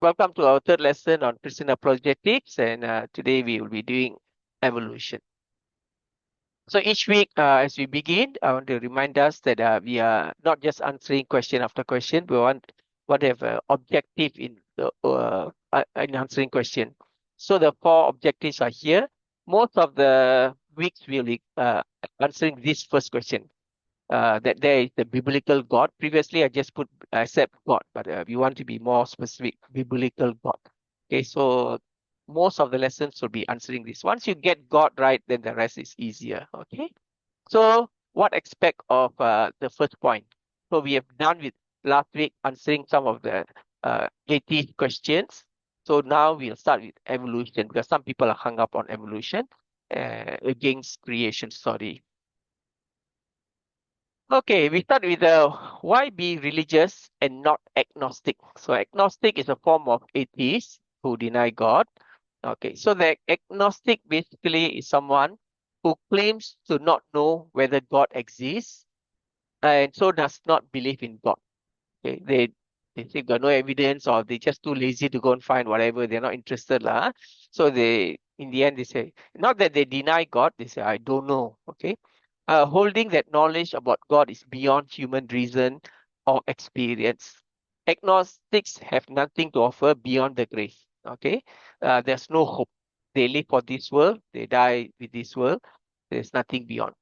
Welcome to our third lesson on Christian Apologetics, and today we will be doing evolution. So each week, as we begin, I want to remind us that we are not just answering question after question. We want to have an objective in answering question. So the four objectives are here. Most of the weeks we'll be answering this first question. That there is the biblical God. Previously, I just put accept God, but we want to be more specific, biblical God. Okay, so most of the lessons will be answering this. Once you get God right, then the rest is easier. Okay, so what aspect of the first point? So we have done with last week answering some of the atheist questions. So now we'll start with evolution because some people are hung up on evolution against creation. Sorry. Okay, we start with why be religious and not agnostic? So agnostic is a form of atheist who deny God. Okay, so the agnostic basically is someone who claims to not know whether God exists and so does not believe in God. Okay, they say got no evidence or they just too lazy to go and find whatever. They're not interested lah. So they in the end they say not that they deny God. They say I don't know. Okay, holding that knowledge about God is beyond human reason or experience. Agnostics have nothing to offer beyond the grave. Okay, there's no hope. They live for this world. They die with this world. There's nothing beyond.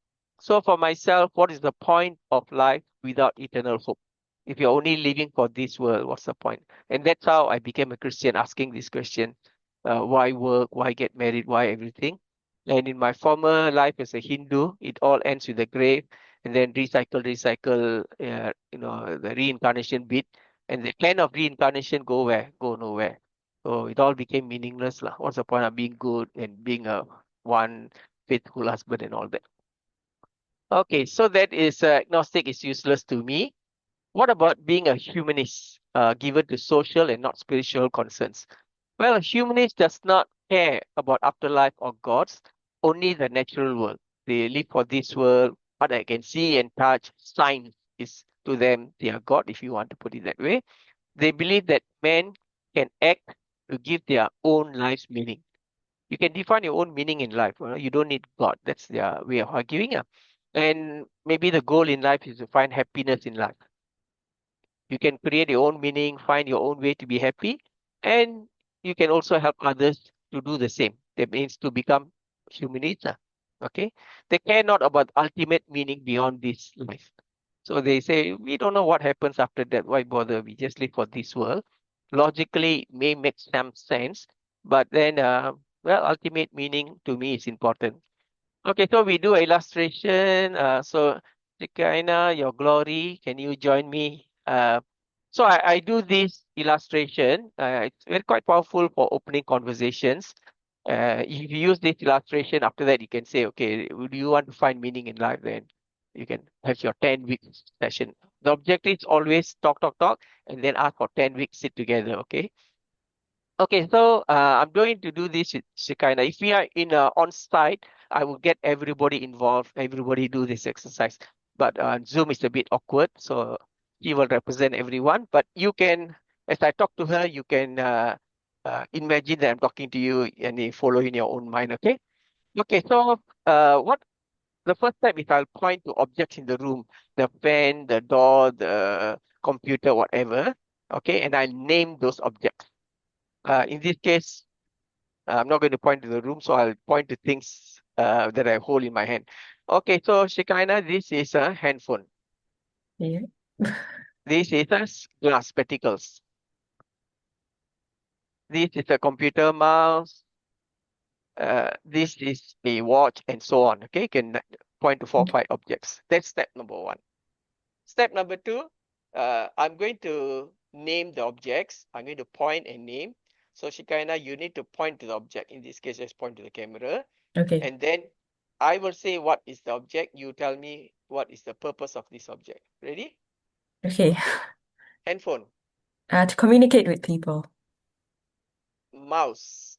So for myself, what is the point of life without eternal hope? If you're only living for this world, what's the point? And that's how I became a Christian, asking this question: why work? Why get married? Why everything? And in my former life as a Hindu, it all ends with the grave, and then recycle. The reincarnation bit, and the kind of reincarnation go where? Go nowhere. So it all became meaningless, lah. What's the point of being good and being a one faithful husband and all that? Okay, so that is agnostic is useless to me. What about being a humanist, given to social and not spiritual concerns? Well, a humanist does not care about afterlife or gods, only the natural world. They live for this world, what I can see and touch. Science is to them their God, if you want to put it that way. They believe that men can act to give their own lives meaning. You can define your own meaning in life. You don't need God. That's their way of arguing. And maybe the goal in life is to find happiness in life. You can create your own meaning, find your own way to be happy, and you can also help others to do the same. That means to become humanist. Okay, they care not about ultimate meaning beyond this life. So they say we don't know what happens after that. Why bother? We just live for this world. Logically, it may make some sense, but then, ultimate meaning to me is important. Okay, so we do illustration. So Shekinah, your glory, can you join me? So I do this illustration. It's very quite powerful for opening conversations. If you use this illustration, after that you can say, okay, do you want to find meaning in life? Then you can have your 10-week session. The objective is always talk, and then ask for 10 weeks, sit together, okay? Okay, so I'm going to do this with Shekinah. If we are in on-site, I will get everybody involved, everybody do this exercise. But Zoom is a bit awkward, so he will represent everyone. But you can, as I talk to her, you can imagine that I'm talking to you and you follow in your own mind, okay? Okay, so what the first step is I'll point to objects in the room, the fan, the door, the computer, whatever, okay? And I'll name those objects. In this case, I'm not going to point to the room, so I'll point to things that I hold in my hand. Okay, so Shekinah, this is a handphone. Yeah. This is a glass spectacles. This is a computer mouse. This is a watch and so on. Okay, you can point to 4 or 5 objects. That's step number 1. Step number 2, I'm going to name the objects. I'm going to point and name. So Shekinah, you need to point to the object. In this case, just point to the camera. Okay. And then I will say what is the object. You tell me what is the purpose of this object. Ready? Okay. Okay. Handphone, To communicate with people. mouse,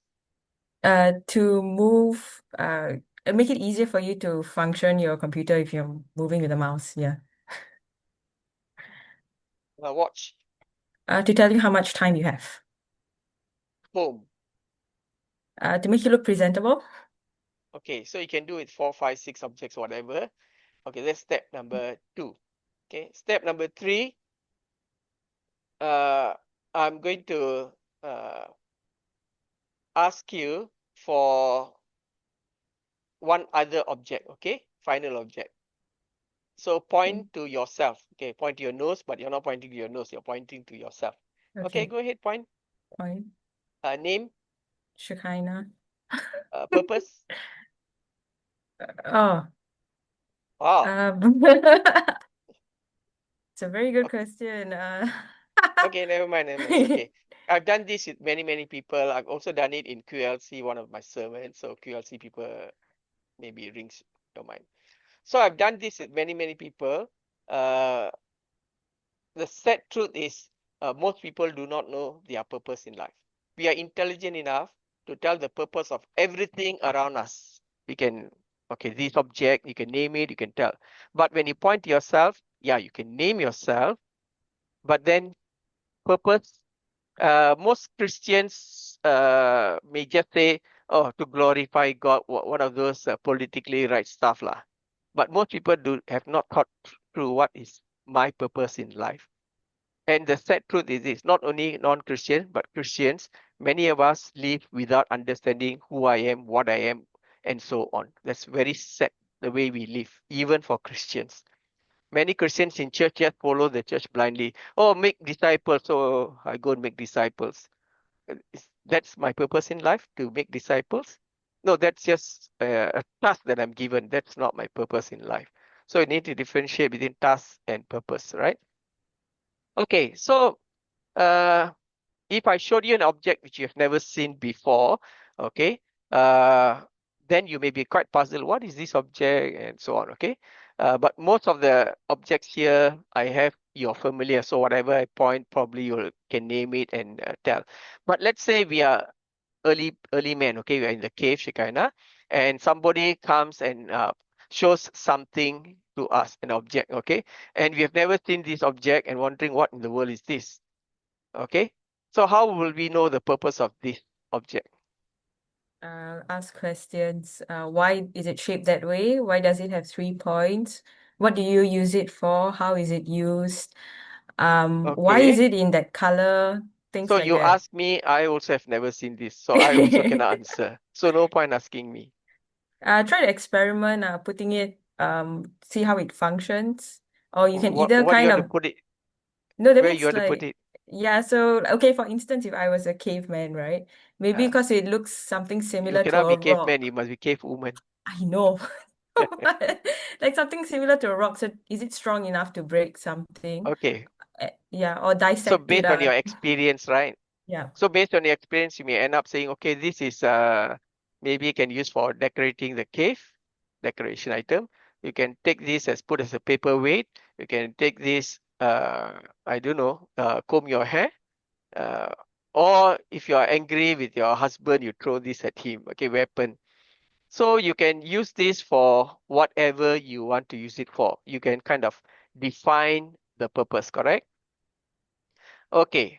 To move, make it easier for you to function your computer if you're moving with the mouse. Yeah. watch, To tell you how much time you have. home. To make you look presentable. Okay, so you can do it 4, 5, 6 objects, whatever. Okay, that's step number 2. Okay, step number 3, uh, I'm going to uh, ask you for one other object, okay? Final object. So Okay. point to yourself. Okay, point to your nose, but you're not pointing to your nose, you're pointing to yourself. Okay, Okay. go ahead, point. Point. Name, Shekinah. purpose. Oh, Ah, um, it's a very good okay, question. okay, never mind, never mind. It's okay. I've done this with many, many people. I've also done it in QLC, one of my sermons. So QLC people maybe rings your mind. So I've done this with many, many people. Uh, the sad truth is most people do not know their purpose in life. We are intelligent enough to tell the purpose of everything around us. We can, okay, this object, you can name it, you can tell. But when you point to yourself, yeah, you can name yourself, but then purpose, most Christians may just say, oh, to glorify God, one of those politically right stuff lah. But most people have not thought through what is my purpose in life. And the sad truth is this, not only non-Christians, but Christians, many of us live without understanding who I am, what I am, and so on. That's very sad, the way we live, even for Christians. Many Christians in church just follow the church blindly. Oh, make disciples, so I go and make disciples. That's my purpose in life, to make disciples? No, that's just a task that I'm given. That's not my purpose in life. So you need to differentiate between task and purpose, right? Okay, so uh, if I showed you an object which you have never seen before, okay, uh, then you may be quite puzzled. What is this object and so on, okay? But most of the objects here I have, you're familiar. So whatever I point, probably you can name it and tell. But let's say we are early men, okay? We are in the cave, Shekinah, and somebody comes and shows something to us, an object, okay? And we have never seen this object and wondering what in the world is this. Okay, so how will we know the purpose of this object? Ask questions. Why is it shaped that way? Why does it have 3 points? What do you use it for? How is it used? Why is Okay, it in that color? Things so like you that. ask me, I also have never seen this, so I also cannot answer. So no point asking me. Try to experiment, putting it, see how it functions. Or you can either What you kind want to of, put it? no, that Where you means want to put like, it? yeah, so, okay, for instance, if I was a caveman, right? Maybe Uh, because it looks something you similar to cannot a be caveman. rock. You must be cave woman. I know. But, like something similar to a rock. So is it strong enough to break something? Okay, Yeah, or so dissect it. based on your experience, right? Yeah. So based on your experience, you may end up saying, okay, this is maybe you can use for decorating the cave, decoration item. You can take this as put as a paperweight. You can take this, I don't know, comb your hair. Uh, or if you are angry with your husband, you throw this at him, okay, weapon. So you can use this for whatever you want to use it for. You can kind of define the purpose, correct? Okay,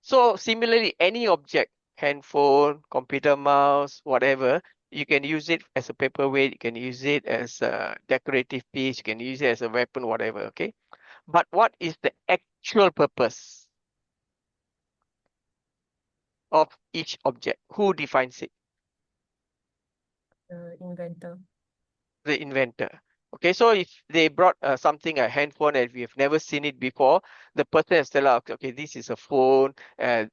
so similarly, any object, handphone, computer mouse, whatever, you can use it as a paperweight, you can use it as a decorative piece, you can use it as a weapon, whatever, okay? But what is the actual purpose of each object? Who defines it? Inventor. The inventor. Okay, so if they brought something, a handphone, and we have never seen it before, the person has tell us, okay, this is a phone,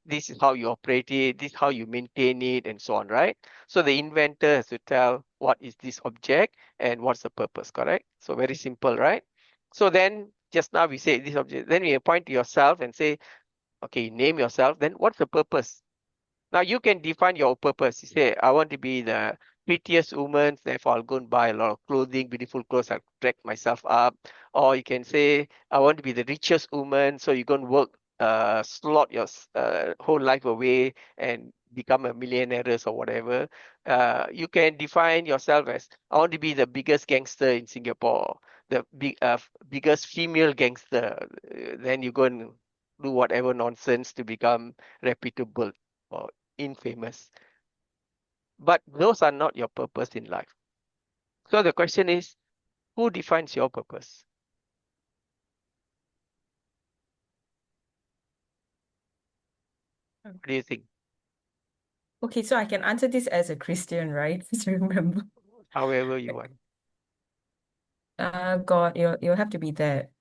this is how you operate it, this is how you maintain it, and so on, right? So the inventor has to tell what is this object and what's the purpose, correct? So very simple, right? So then just now we say this object, then you point to yourself and say, okay, name yourself, then what's the purpose? Now you can define your purpose. You say, I want to be the prettiest woman, therefore I'll go and buy a lot of clothing, beautiful clothes, I'll dress myself up. Or you can say, I want to be the richest woman, so you go and work, slot your whole life away and become a millionaire or whatever. You can define yourself as, I want to be the biggest gangster in Singapore, the biggest female gangster. Then you go and do whatever nonsense to become reputable or infamous. But those are not your purpose in life. So the question is, who defines your purpose? What do you think? Okay, so I can answer this as a Christian, right? Just remember. However you want. God, you'll have to be that.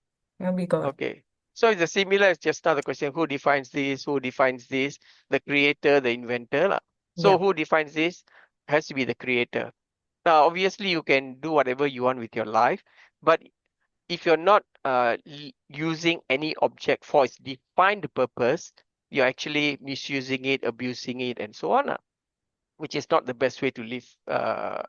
You'll be God. Okay. So it's a similar as just now the question, who defines this? Who defines this? The creator, the inventor. Lah. So Yep. who defines this? Has to be the creator. Now, obviously, you can do whatever you want with your life, but if you're not using any object for its defined purpose, you're actually misusing it, abusing it, and so on. Which is not the best way to live,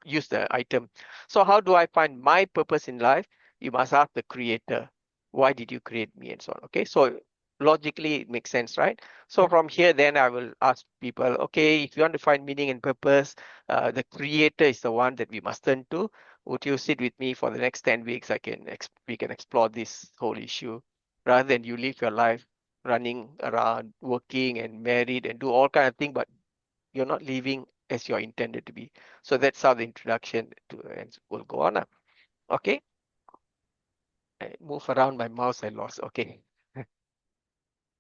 use the item. So how do I find my purpose in life? You must ask the creator, why did you create me and so on. Okay, so logically it makes sense, right? So Yep. from here, then I will ask people, okay, if you want to find meaning and purpose, the creator is the one that we must turn to. Would you sit with me for the next 10 weeks? We can explore this whole issue rather than you live your life running around, working and married and do all kind of things, but you're not living as you're intended to be. So that's how the introduction to will go on. Okay. I move around my mouse, I lost. Okay.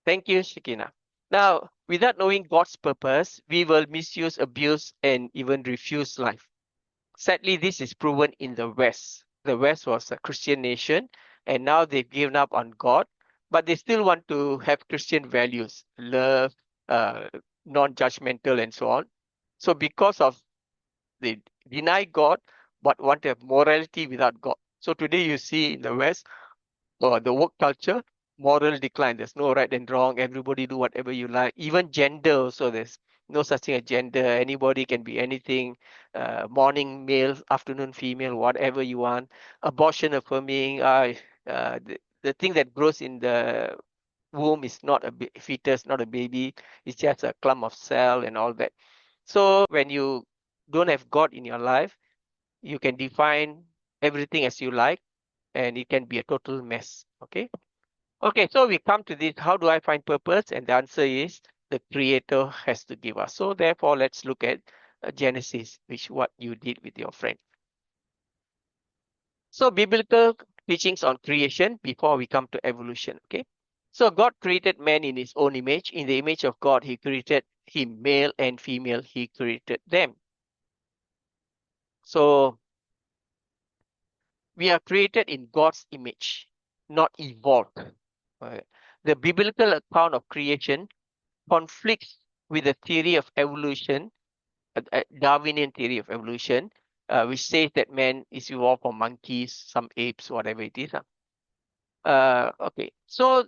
Thank you, Shikina. Now, without knowing God's purpose, we will misuse, abuse, and even refuse life. Sadly, this is proven in the West. The West was a Christian nation, and now they've given up on God, but they still want to have Christian values, love, uh, non-judgmental, and so on. So because of they deny God, but want to have morality without God. So today you see in the West, the work culture, moral decline. There's no right and wrong. Everybody do whatever you like. Even gender also, there's no such thing as gender. Anybody can be anything. Morning male, afternoon female, whatever you want. Abortion affirming. The thing that grows in the womb is not a fetus, not a baby. It's just a clump of cell and all that. So when you don't have God in your life, you can define everything as you like, and it can be a total mess. Okay. Okay. So we come to this. How do I find purpose? And the answer is the Creator has to give us. So therefore, let's look at Genesis, which what you did with your friend. So biblical teachings on creation before we come to evolution. Okay. So God created man in his own image. In the image of God, he created him, male and female, he created them. So we are created in God's image, not evolved. Right. The biblical account of creation conflicts with the theory of evolution, Darwinian theory of evolution, which says that man is evolved from monkeys, some apes, whatever it is. Okay, so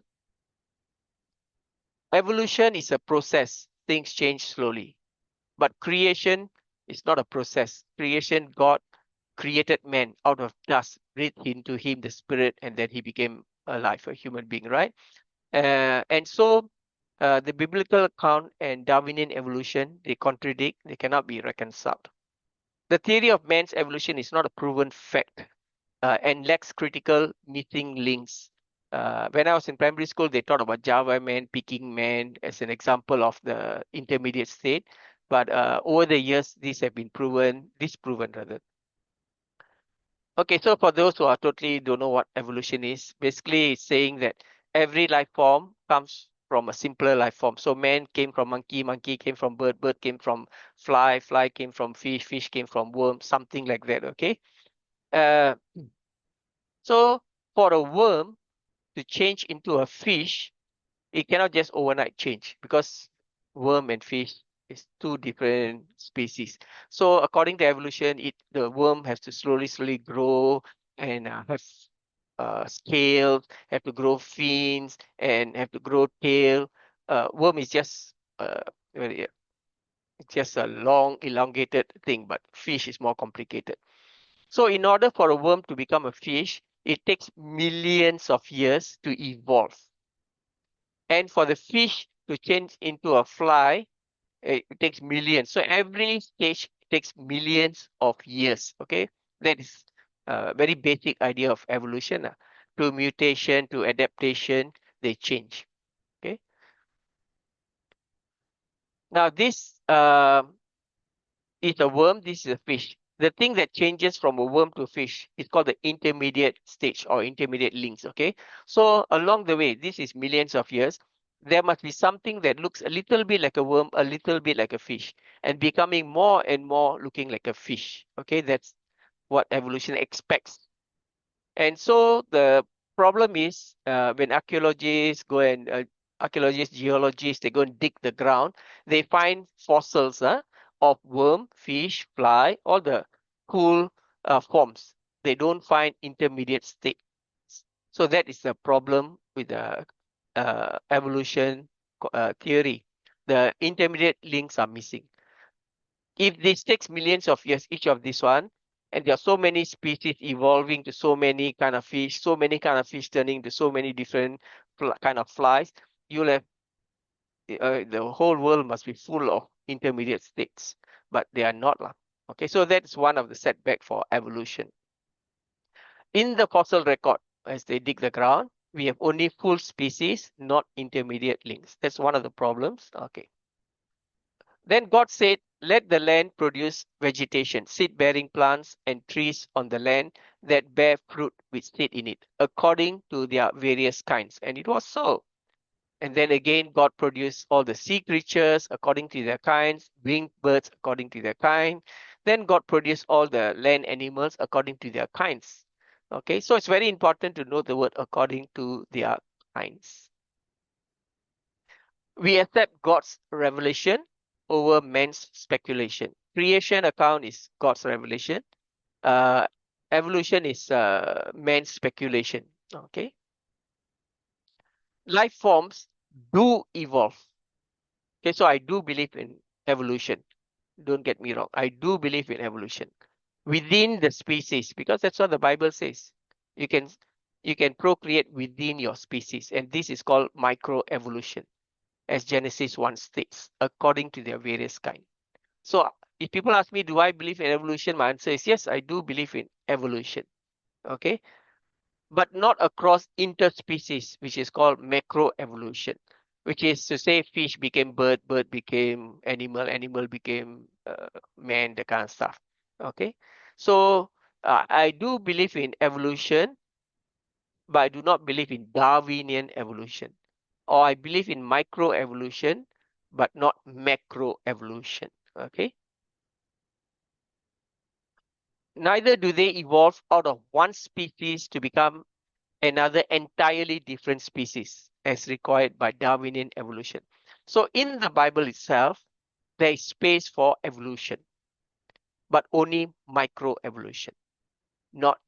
evolution is a process. Things change slowly. But creation is not a process. Creation, God created man out of dust, breathed into him the spirit, and then he became alive, a human being, right? And so the biblical account and Darwinian evolution, they contradict, they cannot be reconciled. The theory of man's evolution is not a proven fact and lacks critical missing links. When I was in primary school, they taught about Java man, Peking man as an example of the intermediate state. But over the years, these have been disproven rather. Okay, so for those who are totally don't know what evolution is, basically it's saying that every life form comes from a simpler life form. So man came from monkey, monkey came from bird, bird came from fly, fly came from fish, fish came from worm, something like that. Okay. Uh, so for a worm to change into a fish, it cannot just overnight change because worm and fish is two different species. So according to evolution, the worm has to slowly grow and have scales, have to grow fins, and have to grow tail. Worm is very- just a long, elongated thing, but fish is more complicated. So in order for a worm to become a fish, it takes millions of years to evolve. And for the fish to change into a fly, it takes millions. So every stage takes millions of years. Okay, that is a very basic idea of evolution. To mutation, to adaptation, they change. Okay. Now this is a worm, this is a fish. The thing that changes from a worm to a fish is called the intermediate stage or intermediate links, okay? So along the way, this is millions of years, there must be something that looks a little bit like a worm, a little bit like a fish, and becoming more and more looking like a fish, okay? That's what evolution expects. And so the problem is when archaeologists go and archaeologists, geologists, they go and dig the ground, they find fossils of worm, fish, fly, all the cool forms. They don't find intermediate states. So that is the problem with the evolution theory. The intermediate links are missing. If this takes millions of years, each of this one, and there are so many species evolving to so many kind of fish, so many kind of fish turning to so many different kind of flies, you'll have the whole world must be full of intermediate states, but they are not. Okay, so that's one of the setback for evolution. In the fossil record, as they dig the ground, we have only full species, not intermediate links. That's one of the problems. Okay. Then God said, let the land produce vegetation, seed-bearing plants and trees on the land that bear fruit with seed in it, according to their various kinds. And it was so. And then again, God produced all the sea creatures according to their kinds, winged birds according to their kind. Then God produced all the land animals according to their kinds. Okay, so it's very important to know the word according to their kinds. We accept God's revelation over man's speculation. Creation account is God's revelation. Uh, Evolution is man's speculation. Okay. Life forms do evolve. Okay, so I do believe in evolution. Don't get me wrong. I do believe in evolution within the species because that's what the Bible says. You can you can procreate within your species, and this is called microevolution, as Genesis 1 states, according to their various kind. So if people ask me, do I believe in evolution? My answer is yes, I do believe in evolution. Okay. But not across interspecies, which is called macroevolution, which is to say fish became bird, bird became animal, animal became man, the kind of stuff. Okay. So I do believe in evolution, but I do not believe in Darwinian evolution. Or I believe in microevolution, but not macroevolution. Okay. Neither do they evolve out of one species to become another entirely different species as required by Darwinian evolution. So in the Bible itself, there is space for evolution, but only microevolution, not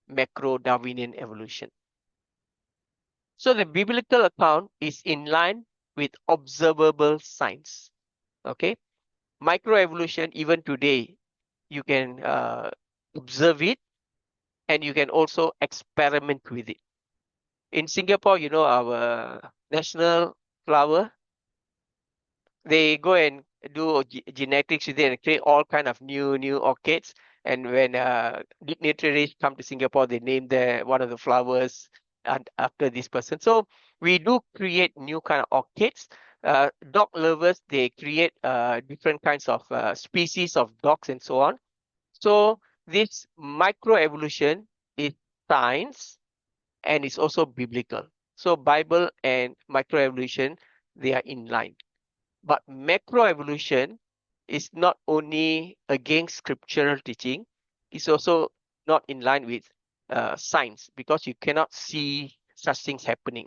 macro Darwinian evolution. So the biblical account is in line with observable science. Okay, microevolution, even today, you can observe it and you can also experiment with it. In Singapore, you know, our national flower, they go and do genetics with it and create all kind of new orchids. And when dignitaries come to Singapore, they name their one of the flowers and after this person. So we do create new kind of orchids. Dog lovers, they create different kinds of species of dogs and so on. So this microevolution is science and it's also biblical. So Bible and microevolution, they are in line. But macroevolution is not only against scriptural teaching, it's also not in line with science because you cannot see such things happening.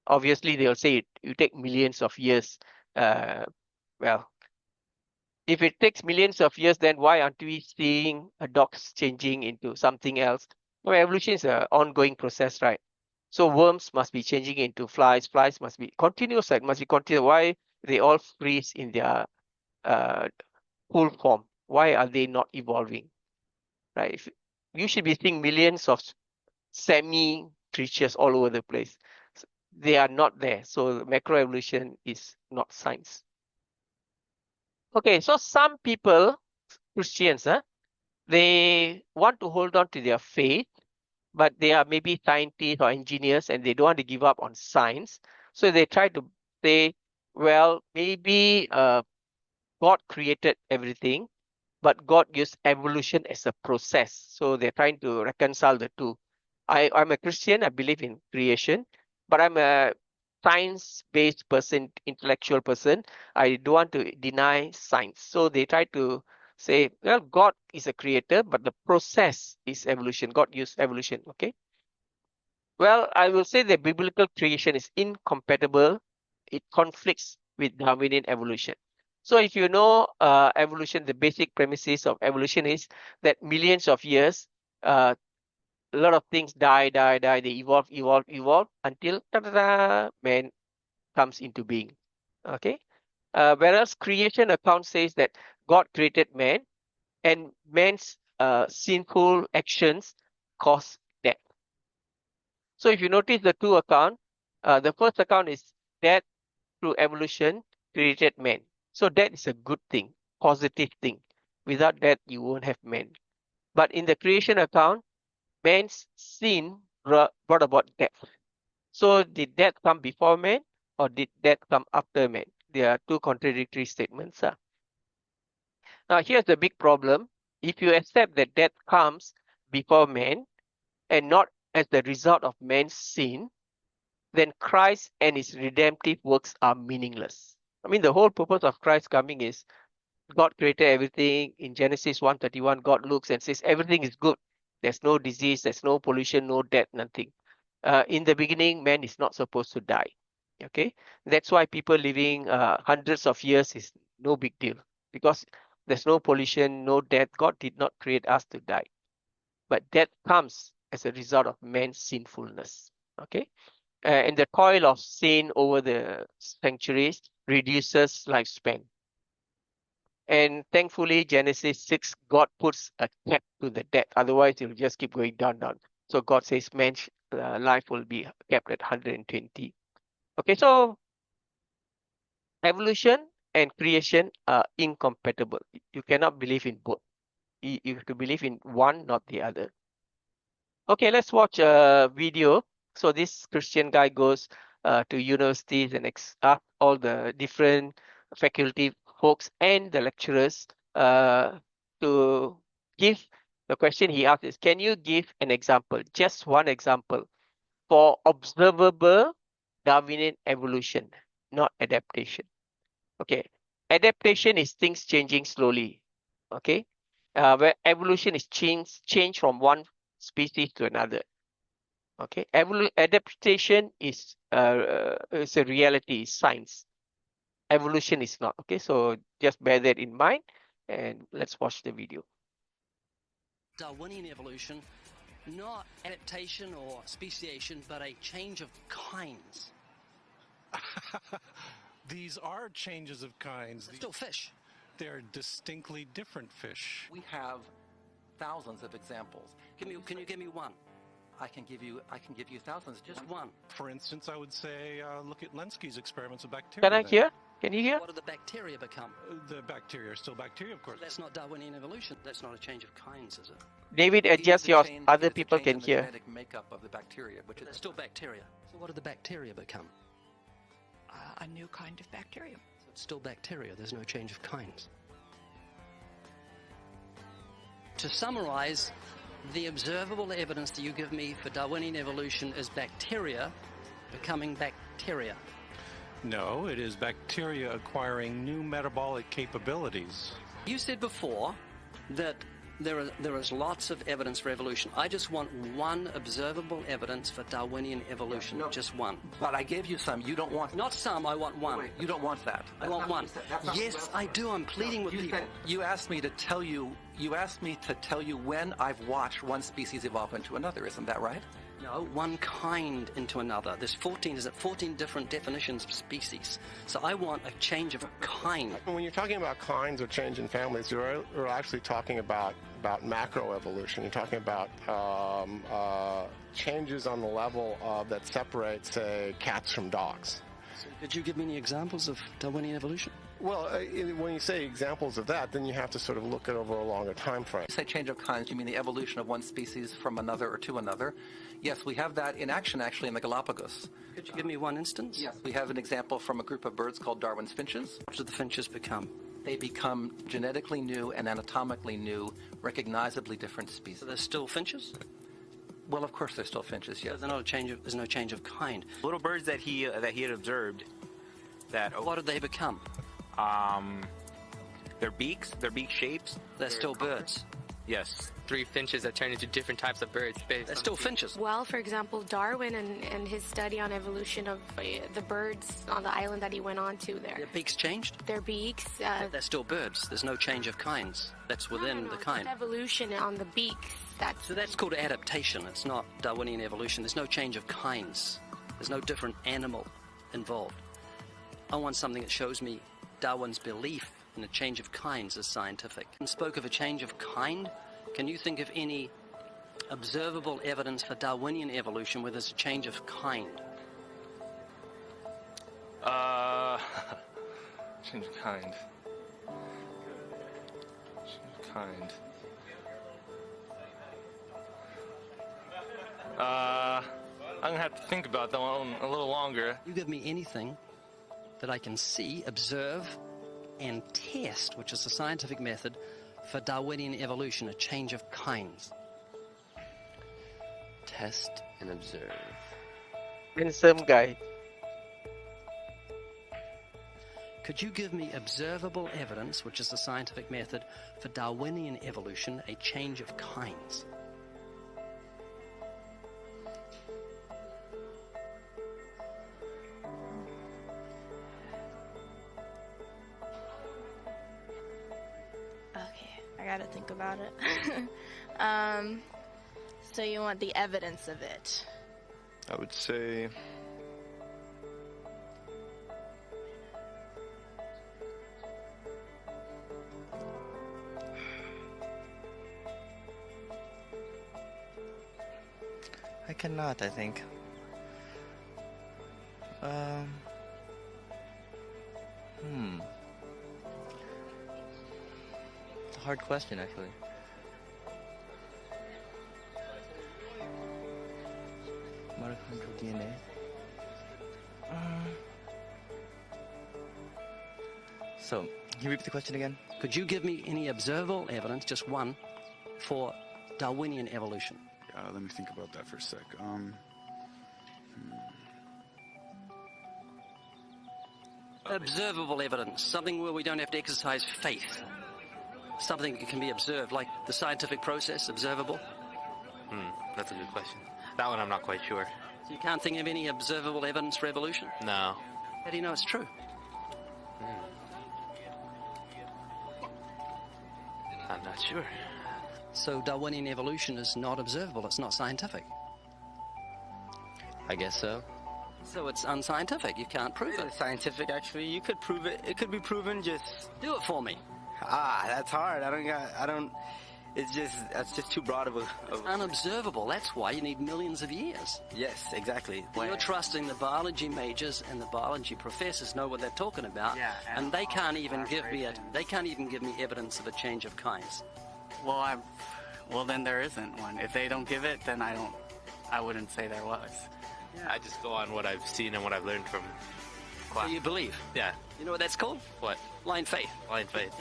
Obviously, they'll say you take millions of years. Well, if it takes millions of years, then why aren't we seeing dogs changing into something else? Well, evolution is an ongoing process, right? So worms must be changing into flies. Flies must be continuous. Like must be continuous. Why they all freeze in their uh, full form? Why are they not evolving? Right? If, you should be seeing millions of semi creatures all over the place. They are not there. So macroevolution is not science. Okay, so some people, Christians, they want to hold on to their faith, but they are maybe scientists or engineers and they don't want to give up on science. So they try to say, well, maybe God created everything, but God used evolution as a process. So they're trying to reconcile the two. I'm a Christian, I believe in creation, but I'm a science-based person, intellectual person. I don't want to deny science. So they try to say, well, God is a creator, but the process is evolution. God used evolution, okay? Well, I will say that biblical creation is incompatible. It conflicts with Darwinian evolution. So if you know evolution, the basic premises of evolution is that millions of years, a lot of things die, they evolve until ta-da-da, man comes into being. Okay. Whereas creation account says that God created man and man's sinful actions cause death. So if you notice the two accounts, the first account is death through evolution created man. So that is a good thing, positive thing. Without that, you won't have man. But in the creation account, man's sin brought about death. So did death come before man or did death come after man? There are two contradictory statements. Now here's the big problem. If you accept that death comes before man and not as the result of man's sin, then Christ and his redemptive works are meaningless. I mean, the whole purpose of Christ coming is God created everything. In Genesis 1:31, God looks and says, everything is good. There's no disease, there's no pollution, no death, nothing. In the beginning, man is not supposed to die. Okay, that's why people living hundreds of years is no big deal because there's no pollution, no death. God did not create us to die, but death comes as a result of man's sinfulness. Okay, and the toil of sin over the centuries reduces lifespan. And thankfully, Genesis 6, God puts a cap to the death. Otherwise, it will just keep going down, down. So God says man's life will be kept at 120. Okay, so evolution and creation are incompatible. You cannot believe in both. You have to believe in one, not the other. Okay, let's watch a video. So this Christian guy goes to universities and asks all the different faculty folks and the lecturers to give the question he asked is, can you give an example, just one example, for observable Darwinian evolution, not adaptation? Okay, adaptation is things changing slowly. Okay, where evolution is change from one species to another. Okay, adaptation is a reality, is science. Evolution is not. Okay, so just bear that in mind, and let's watch the video. Darwinian evolution, not adaptation or speciation, but a change of kinds. These are changes of kinds. They're still fish. They're distinctly different fish. We have thousands of examples. Can you give me one? I can give you thousands. Just one. For instance, I would say, look at Lenski's experiments of bacteria. Can I hear? Can you hear? What do the bacteria become? The bacteria are still bacteria, of course. That's not Darwinian evolution. That's not a change of kinds, is it? David, adjust yours. Other people can hear. Genetic makeup of the bacteria, which is still bacteria. So what do the bacteria become? A new kind of bacteria. So it's still bacteria. There's no change of kinds. To summarize, the observable evidence that you give me for Darwinian evolution is bacteria becoming bacteria. No, it is bacteria acquiring new metabolic capabilities. You said before that there is lots of evidence for evolution. I just want one observable evidence for Darwinian evolution. No, just one. But I gave you some. You don't want. Not some. I want one. Wait, you don't want that. I want one. Yes, I do. I'm pleading with people. You asked me to tell you. You asked me to tell you when I've watched one species evolve into another. Isn't that right? No, one kind into another. There's 14 different definitions of species. So I want a change of a kind. When you're talking about kinds or change in families, you're actually talking about macroevolution. You're talking about changes on the level that separate, say, cats from dogs. So could you give me any examples of Darwinian evolution? Well, when you say examples of that, then you have to sort of look at over a longer time frame. You say change of kinds, you mean the evolution of one species from another or to another. Yes, we have that in action actually in the Galapagos. Could you give me one instance? Yes, we have an example from a group of birds called Darwin's finches. What did the finches become? they become genetically new and anatomically new, recognizably different species. So there's still finches? Well, of course, there's still finches, yes. There's no change of kind. Little birds that he had observed that What did they become? their beak shapes. They're still birds. Yes. 3 finches that turn into different types of birds based They're on still the- finches. Well, for example, Darwin and his study on evolution of the birds on the island that he went on to there. Their beaks changed? Their beaks. They're still birds. There's no change of kinds. That's within the it's kind. evolution on the beaks. So that's called adaptation. It's not Darwinian evolution. There's no change of kinds. There's no different animal involved. I want something that shows me Darwin's belief in a change of kinds is scientific. And spoke of a change of kind. Can you think of any observable evidence for Darwinian evolution where there's a change of kind? Change of kind. Change of kind. I'm gonna have to think about that one a little longer. You give me anything that I can see, observe, and test, which is the scientific method for Darwinian evolution, a change of kinds. Test and observe. Handsome guy. Could you give me observable evidence, which is the scientific method for Darwinian evolution, a change of kinds? Okay, I gotta think about it. So you want the evidence of it? I would say I cannot, I think. It's a hard question, actually. Mitochondrial DNA. So, can you repeat the question again? Could you give me any observable evidence, just one, for Darwinian evolution? Let me think about that for a sec. Observable evidence, something where we don't have to exercise faith. Something that can be observed, like the scientific process, observable. That's a good question. That one I'm not quite sure. So you can't think of any observable evidence for evolution? No. How do you know it's true? I'm not sure. So Darwinian evolution is not observable, it's not scientific. I guess so. So it's unscientific, you can't prove it. It's scientific, actually. You could prove it. It could be proven. Just do it for me. That's hard. That's just too broad of a... It's unobservable, that's why you need millions of years. Yes, exactly. You're trusting the biology majors and the biology professors know what they're talking about, and they can't even give me evidence of a change of kinds. Well, then there isn't one. If they don't give it, then I wouldn't say there was. Yeah. I just go on what I've seen and what I've learned from class. So you believe? Yeah. You know what that's called? What? Blind faith. Blind faith.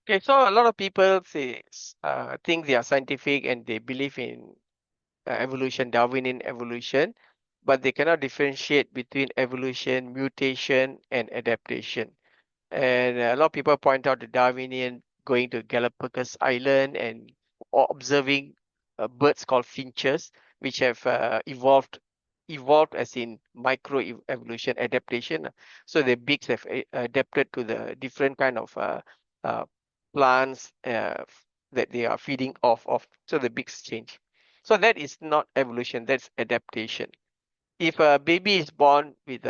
Okay, so a lot of people think they are scientific and they believe in evolution, Darwinian evolution, but they cannot differentiate between evolution, mutation, and adaptation. And a lot of people point out the Darwinian going to Galapagos Island and observing birds called finches, which have evolved as in micro evolution adaptation. So the beaks have adapted to the different kind of plants that they are feeding off of. So the beaks change. So that is not evolution, that's adaptation. If a baby is born with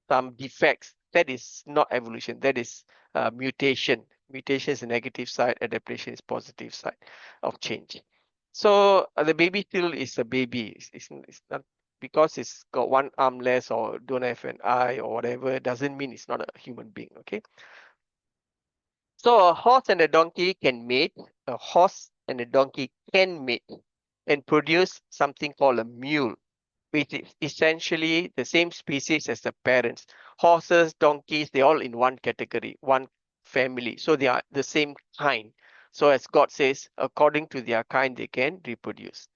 some defects, that is not evolution, that is mutation. Mutation is the negative side, adaptation is positive side of change. So the baby still is a baby. It's not because it's got one arm less or don't have an eye or whatever, doesn't mean it's not a human being, okay? So a horse and a donkey can mate. A horse and a donkey can mate and produce something called a mule, which is essentially the same species as the parents. Horses, donkeys, they're all in one category, one family. So they are the same kind. So as God says, according to their kind, they can reproduce.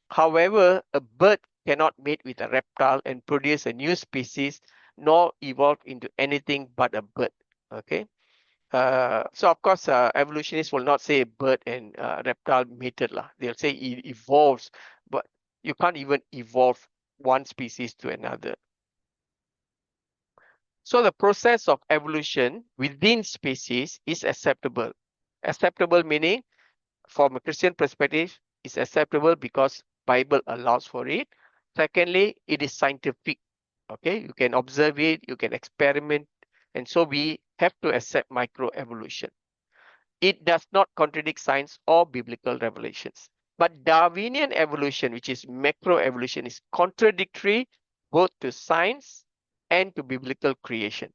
However, a bird cannot mate with a reptile and produce a new species, nor evolve into anything but a bird. Okay. So of course, evolutionists will not say bird and reptile mated lah. They'll say it evolves, but you can't even evolve one species to another. So the process of evolution within species is acceptable. Acceptable meaning, from a Christian perspective, is acceptable because Bible allows for it. Secondly, it is scientific. Okay, you can observe it, you can experiment, and so we have to accept microevolution. It does not contradict science or biblical revelations. But Darwinian evolution, which is macroevolution, is contradictory both to science and to biblical creation.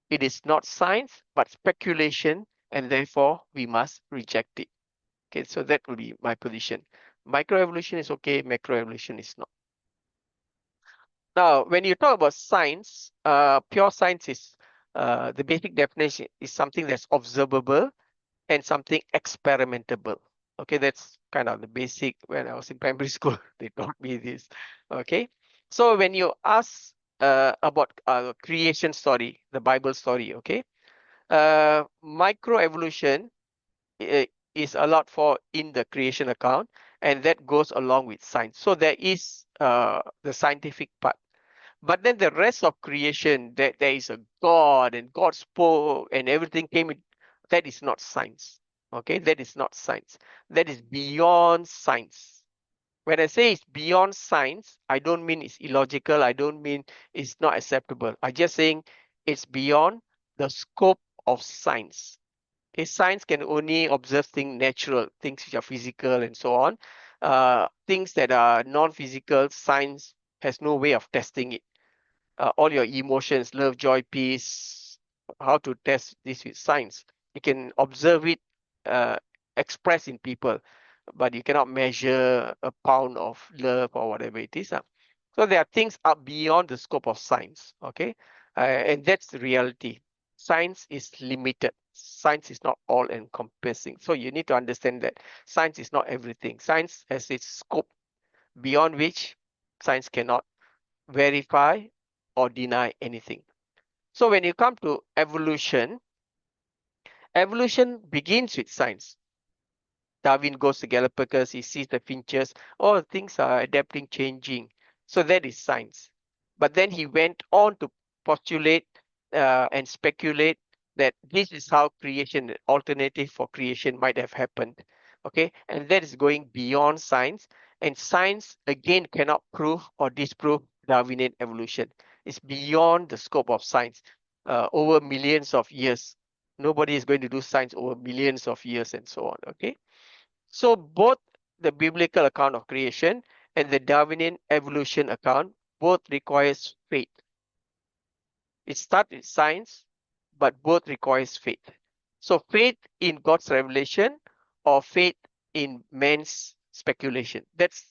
It is not science, but speculation, and therefore we must reject it. Okay, so that will be my position. Microevolution is okay, macroevolution is not. Now, when you talk about science, pure science is the basic definition is something that's observable and something experimentable. Okay, that's kind of the basic. When I was in primary school, they taught me this. Okay, so when you ask about creation story, the Bible story, okay, microevolution is allowed for in the creation account, and that goes along with science. So there is the scientific part. But then the rest of creation, that there is a God and God spoke and everything came in, that is not science. Okay, that is not science. That is beyond science. When I say it's beyond science, I don't mean it's illogical. I don't mean it's not acceptable. I'm just saying it's beyond the scope of science. Okay, science can only observe things natural, things which are physical and so on. Things that are non-physical, science has no way of testing it. All your emotions, love, joy, peace, how to test this with science. You can observe it uh, expressed in people, but you cannot measure a pound of love or whatever it is. So there are things up beyond the scope of science, okay? And that's the reality. Science is limited. Science is not all encompassing. So you need to understand that science is not everything. Science has its scope beyond which science cannot verify or deny anything. So when you come to evolution, evolution begins with science. Darwin goes to Galapagos, he sees the finches, all things are adapting, changing. So that is science. But then he went on to postulate and speculate that this is how creation, alternative for creation might have happened. Okay, and that is going beyond science. And science again cannot prove or disprove Darwinian evolution. It's beyond the scope of science. Over millions of years, nobody is going to do science over millions of years and so on. Okay. So both the biblical account of creation and the Darwinian evolution account both requires faith. It starts with science, but both requires faith. So faith in God's revelation or faith in man's speculation. That's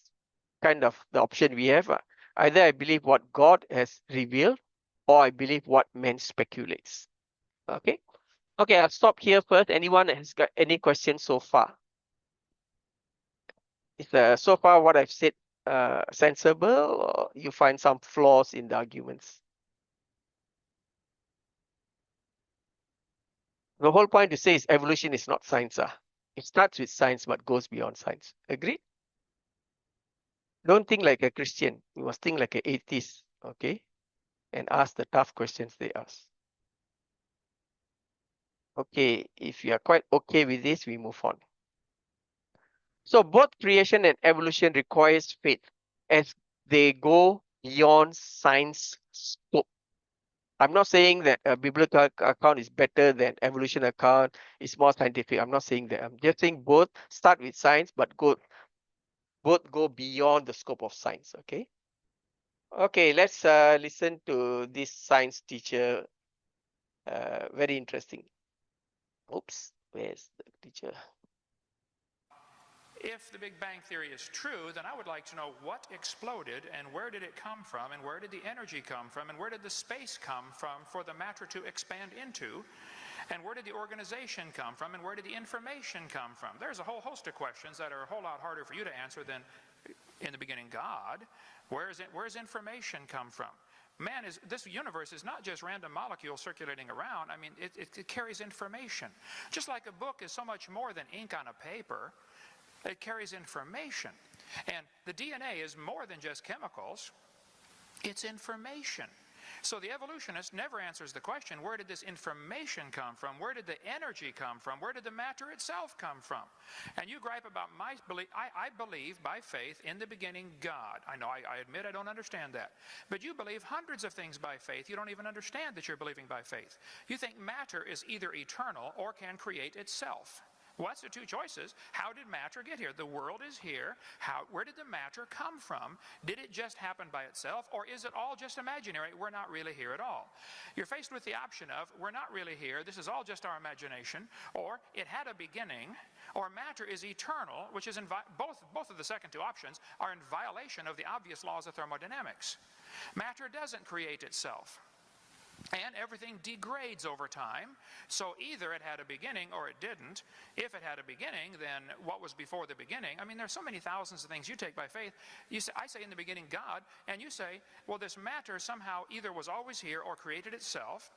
kind of the option we have. Either I believe what God has revealed or I believe what man speculates. Okay. Okay, I'll stop here first. Anyone has got any questions so far? Is so far what I've said sensible, or you find some flaws in the arguments? The whole point to say is evolution is not science. It starts with science but goes beyond science. Agree? Don't think like a Christian. You must think like an atheist, okay? And ask the tough questions they ask. Okay, if you are quite okay with this, we move on. So both creation and evolution requires faith as they go beyond science scope. I'm not saying that a biblical account is better than evolution account, is more scientific. I'm not saying that. I'm just saying both start with science, but both go beyond the scope of science. Okay. Okay, let's listen to this science teacher. Very interesting. Oops, where's the teacher? If the Big Bang Theory is true, then I would like to know what exploded and where did it come from and where did the energy come from and where did the space come from for the matter to expand into, and where did the organization come from and where did the information come from? There's a whole host of questions that are a whole lot harder for you to answer than in the beginning God. Where's information come from? This universe is not just random molecules circulating around. I mean, it carries information. Just like a book is so much more than ink on a paper, it carries information. And the DNA is more than just chemicals. It's information. So the evolutionist never answers the question, where did this information come from? Where did the energy come from? Where did the matter itself come from? And you gripe about my belief. I believe by faith in the beginning God. I know, I admit I don't understand that. But you believe hundreds of things by faith. You don't even understand that you're believing by faith. You think matter is either eternal or can create itself. What's the two choices? How did matter get here? The world is here. Where did the matter come from? Did it just happen by itself, or is it all just imaginary? We're not really here at all. You're faced with the option of, we're not really here, this is all just our imagination, or it had a beginning, or matter is eternal, which is both of the second two options are in violation of the obvious laws of thermodynamics. Matter doesn't create itself. And everything degrades over time. So either it had a beginning or it didn't. If it had a beginning, then what was before the beginning? I mean, there's so many thousands of things you take by faith. I say in the beginning God, and you say, well, this matter somehow either was always here or created itself.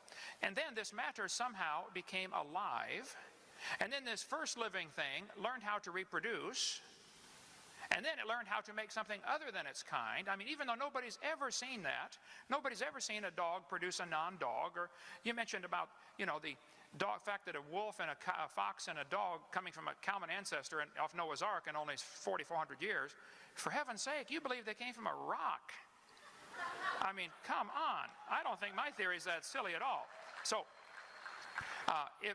And then this matter somehow became alive. And then this first living thing learned how to reproduce. And then it learned how to make something other than its kind. I mean, even though nobody's ever seen that, nobody's ever seen a dog produce a non-dog. Or you mentioned about, the fact that a wolf and a fox and a dog coming from a common ancestor off Noah's Ark in only 4,400 years. For heaven's sake, you believe they came from a rock. I mean, come on. I don't think my theory is that silly at all. So,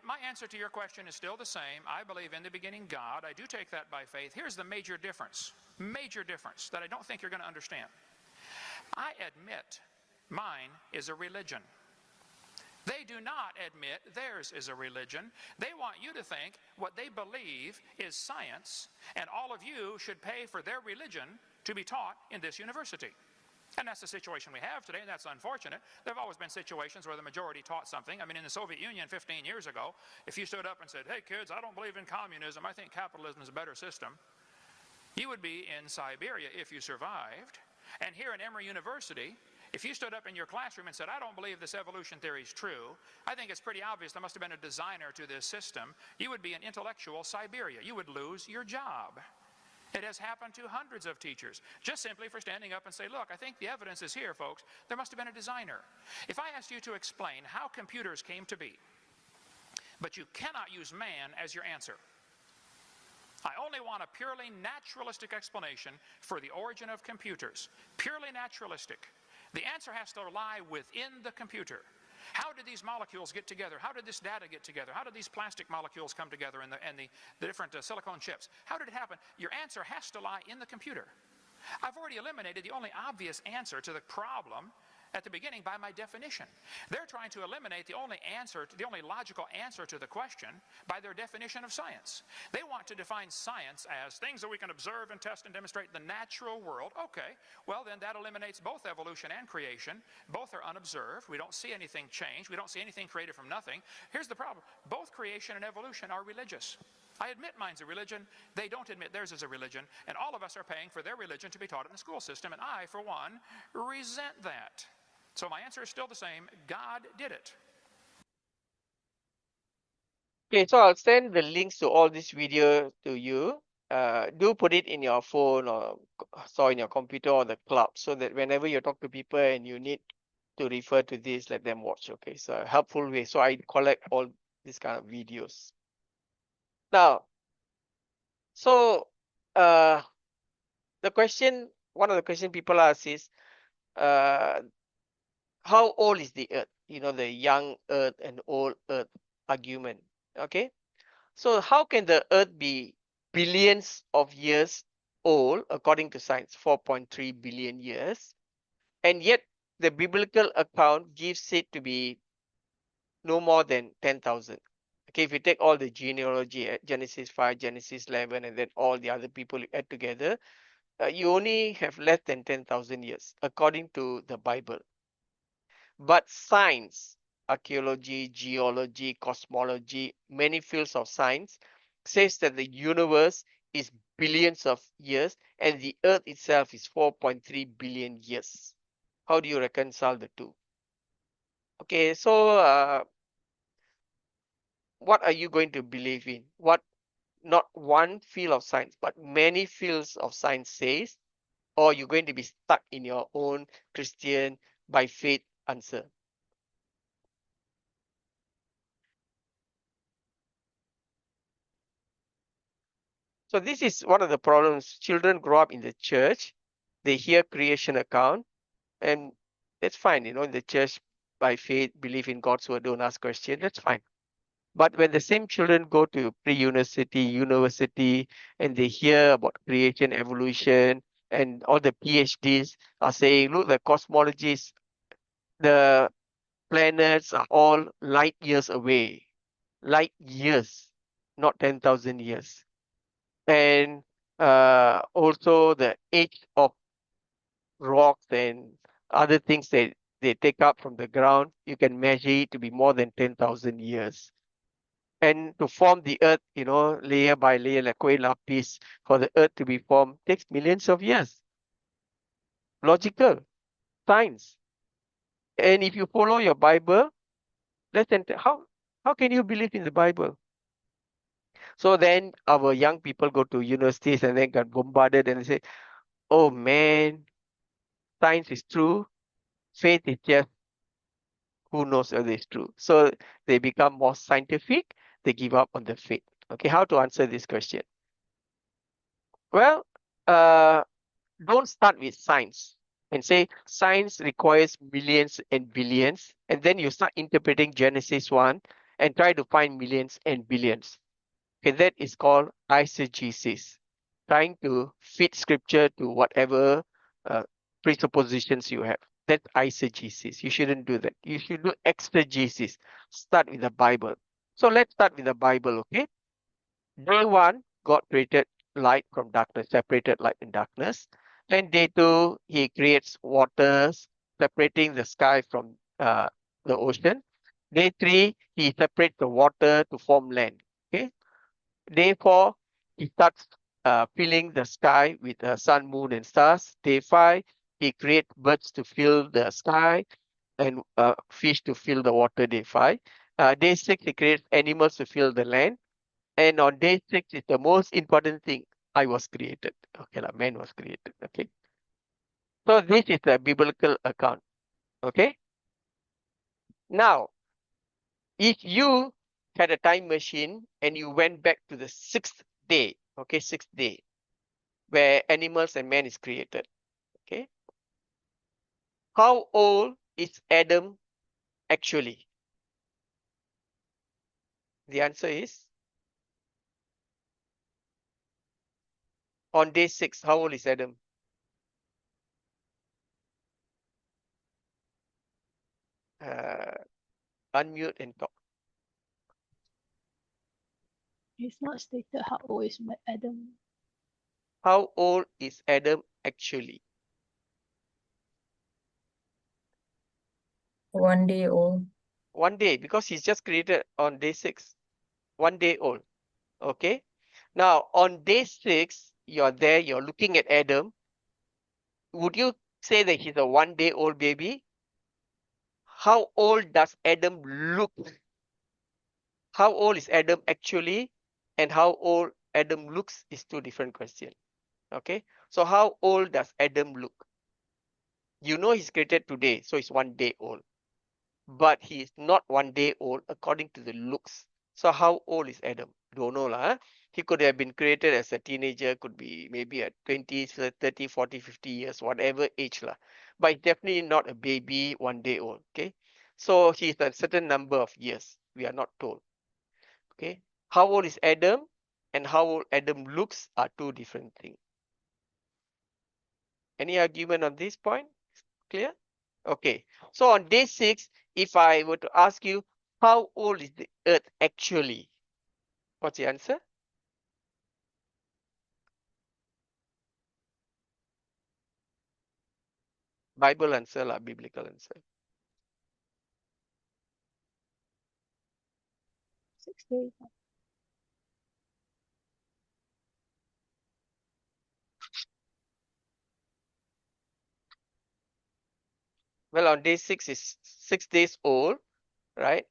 my answer to your question is still the same. I believe in the beginning God. I do take that by faith. Here's the major difference that I don't think you're going to understand. I admit mine is a religion. They do not admit theirs is a religion. They want you to think what they believe is science, and all of you should pay for their religion to be taught in this university. And that's the situation we have today, and that's unfortunate. There have always been situations where the majority taught something. I mean, in the Soviet Union 15 years ago, if you stood up and said, hey kids, I don't believe in communism, I think capitalism is a better system, you would be in Siberia if you survived. And here in Emory University, if you stood up in your classroom and said, I don't believe this evolution theory is true, I think it's pretty obvious there must have been a designer to this system, you would be in intellectual Siberia. You would lose your job. It has happened to hundreds of teachers, just simply for standing up and say, look, I think the evidence is here, folks. There must have been a designer. If I asked you to explain how computers came to be, but you cannot use man as your answer, I only want a purely naturalistic explanation for the origin of computers. Purely naturalistic. The answer has to lie within the computer. How did these molecules get together? How did this data get together? How did these plastic molecules come together and the different silicone chips? How did it happen? Your answer has to lie in the computer. I've already eliminated the only obvious answer to the problem at the beginning by my definition. They're trying to eliminate the only logical answer to the question by their definition of science. They want to define science as things that we can observe and test and demonstrate in the natural world. Okay, well then that eliminates both evolution and creation. Both are unobserved. We don't see anything change. We don't see anything created from nothing. Here's the problem. Both creation and evolution are religious. I admit mine's a religion. They don't admit theirs is a religion. And all of us are paying for their religion to be taught in the school system. And I, for one, resent that. So my answer is still the same. God did it. Okay, so I'll send the links to all this video to you. Do put it in your phone or in your computer or the cloud so that whenever you talk to people and you need to refer to this, let them watch. Okay, so a helpful way. So I collect all these kind of videos. Now, so one of the questions people ask is, how old is the earth? The young earth and old earth argument. Okay, so how can the earth be billions of years old according to science, 4.3 billion years, and yet the biblical account gives it to be no more than 10,000? Okay, if you take all the genealogy, Genesis 5, Genesis 11, and then all the other people you add together, you only have less than 10,000 years, according to the Bible. But science, archaeology, geology, cosmology, many fields of science says that the universe is billions of years and the earth itself is 4.3 billion years. How do you reconcile the two? Okay, so what are you going to believe in? What not one field of science, but many fields of science says, or you're going to be stuck in your own Christian by faith answer? So this is one of the problems. Children grow up in the church, they hear creation account, and that's fine, in the church by faith, believe in God's word, don't ask questions, that's fine. But when the same children go to pre-university, university, and they hear about creation, evolution, and all the PhDs are saying, look, the cosmologists, the planets are all light years away. Light years, not 10,000 years. And also the age of rocks and other things that they take up from the ground, you can measure it to be more than 10,000 years. And to form the earth, layer by layer, like koi lapis, for the earth to be formed, takes millions of years. Logical, science. And if you follow your Bible, how can you believe in the Bible? So then our young people go to universities and then got bombarded and they say, oh man, science is true, faith is just who knows whether it's true. So they become more scientific, they give up on the faith. Okay, how to answer this question? Well, don't start with science and say science requires millions and billions, and then you start interpreting Genesis 1 and try to find millions and billions. Okay, that is called eisegesis, trying to fit scripture to whatever presuppositions you have. That's eisegesis. You shouldn't do that. You should do exegesis. Start with the Bible. So let's start with the Bible, okay? Day 1, God created light from darkness, separated light and darkness. Then day 2, he creates waters, separating the sky from the ocean. Day 3, he separates the water to form land. Okay. Day 4, he starts filling the sky with sun, moon, and stars. Day 5, he creates birds to fill the sky and fish to fill the water. Day 5. Day 6, he creates animals to fill the land. And on day 6 is the most important thing. I was created. Okay, man was created. Okay. So this is a biblical account. Okay. Now, if you had a time machine and you went back to the 6th day, okay, 6th day, where animals and man is created. Okay. How old is Adam actually? The answer is on day 6. How old is Adam? Unmute and talk. It's not stated how old is Adam. How old is Adam actually? 1 day old. 1 day, because he's just created on day 6. 1 day old. Okay. Now, on day 6, you're there, you're looking at Adam. Would you say that he's a 1 day old baby? How old does Adam look? How old is Adam actually? And how old Adam looks is two different questions. Okay. So how old does Adam look? You know he's created today, so he's 1 day old. But he is not 1 day old according to the looks. So how old is Adam? Don't know lah. He could have been created as a teenager, could be maybe at 20, 30, 40, 50 years, whatever age lah. But definitely not a baby 1 day old. Okay. So he's a certain number of years. We are not told. Okay. How old is Adam and how old Adam looks are two different things. Any argument on this point? Clear? Okay. So on day 6, if I were to ask you, how old is the earth actually? What's the answer? Bible answer lah, biblical answer. 6 days. Well, on day 6 is 6 days old, right?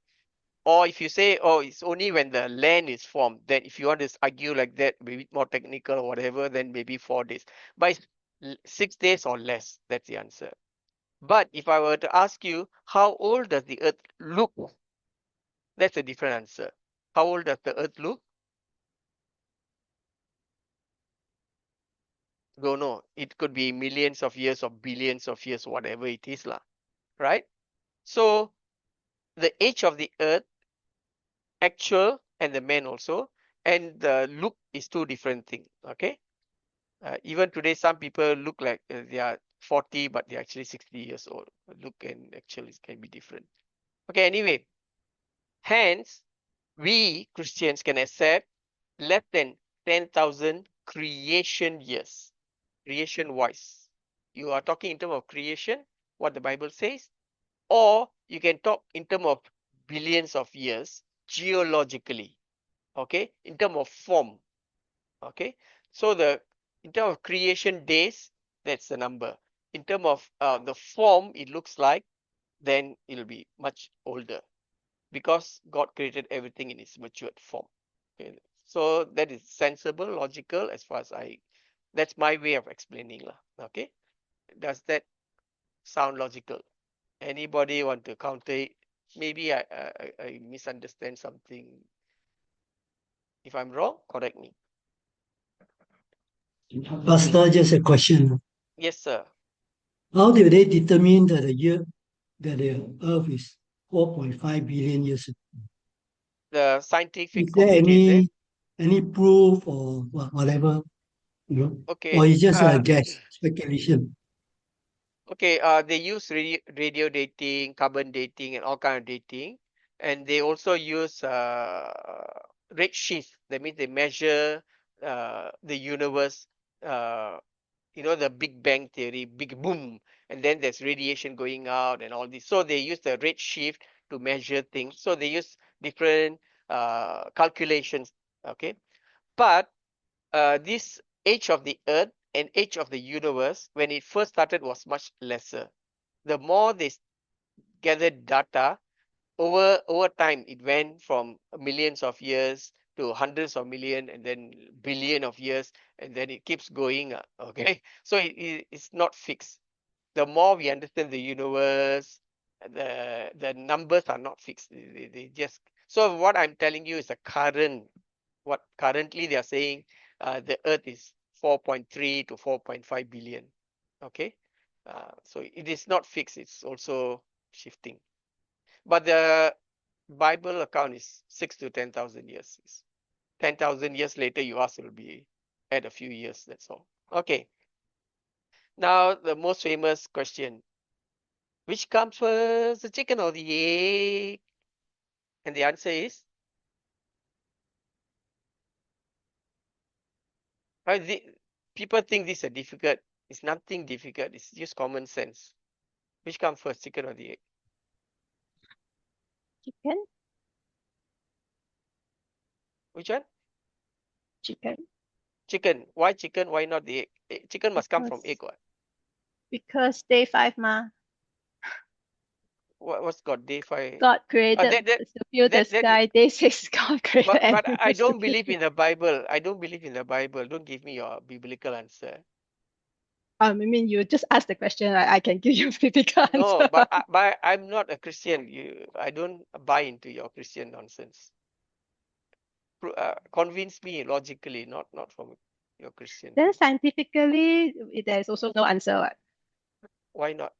Or if you say, oh, it's only when the land is formed, then if you want to argue like that, maybe more technical or whatever, then maybe 4 days. But it's 6 days or less, that's the answer. But if I were to ask you, how old does the earth look? That's a different answer. How old does the earth look? Don't know. It could be millions of years or billions of years, whatever it is, lah. Right? So the age of the earth, actual, and the man also, and the look is two different things. Okay. Even today, some people look like they are 40, but they're actually 60 years old. Look and actually can be different. Okay. Anyway, hence we Christians can accept less than 10,000 creation years. Creation wise, you are talking in terms of creation, what the Bible says, or you can talk in terms of billions of years geologically, okay, in terms of form, okay. So in terms of creation days, that's the number. In terms of the form, it looks like, then it'll be much older because God created everything in its matured form. Okay. So that is sensible, logical, as far as that's my way of explaining lah. Okay. Does that sound logical? Anybody want to counter it? Maybe I misunderstand something. If I'm wrong, correct me. Pastor, just a question. Yes, sir. How do they determine that the Earth is 4.5 billion years ago? The scientific Is there community, is it? any proof or whatever, Okay. or it's just a guess, speculation? Okay. They use radio dating, carbon dating, and all kind of dating, and they also use redshift. That means they measure the universe. The Big Bang theory, big boom, and then there's radiation going out and all this. So they use the redshift to measure things. So they use different calculations. Okay, but this age of the Earth and age of the universe, when it first started, was much lesser. The more they gathered data, over time, it went from millions of years to hundreds of million and then billion of years, and then it keeps going. Okay, so it's not fixed. The more we understand the universe, the numbers are not fixed. They just, so what I'm telling you is what currently they are saying, the Earth is 4.3 to 4.5 billion. Okay, so it is not fixed. It's also shifting. But the Bible account is 6 to 10,000 years. 10,000 years later, you ask, it will be add a few years. That's all. Okay. Now, the most famous question. Which comes first, the chicken or the egg? And the answer is? People think this is difficult. It's nothing difficult. It's just common sense. Which comes first, chicken or the egg? Chicken. Which one? Chicken. Chicken. Why chicken? Why not the egg? Chicken must come from egg, what? Because day 5 ma. What's got day 5? God created the field, the sky. Day 6, God created But I animals. don't believe in the Bible. I don't believe in the Bible. Don't give me your biblical answer. I mean, you just ask the question. I can give you a biblical answer. No, but I'm not a Christian. I don't buy into your Christian nonsense. Convince me logically, not from your Christian. Then scientifically, there's also no answer. What? Why not?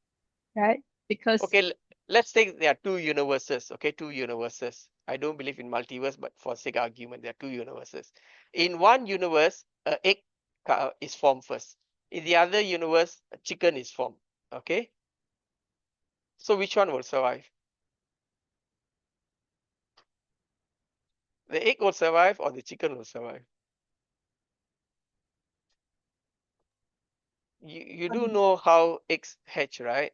Right? Because okay, let's take there are two universes. Okay, two universes. I don't believe in multiverse, but for sake of argument, there are two universes. In one universe, an egg is formed first. In the other universe, a chicken is formed. Okay. So which one will survive? The egg will survive or the chicken will survive? You do know how eggs hatch, right?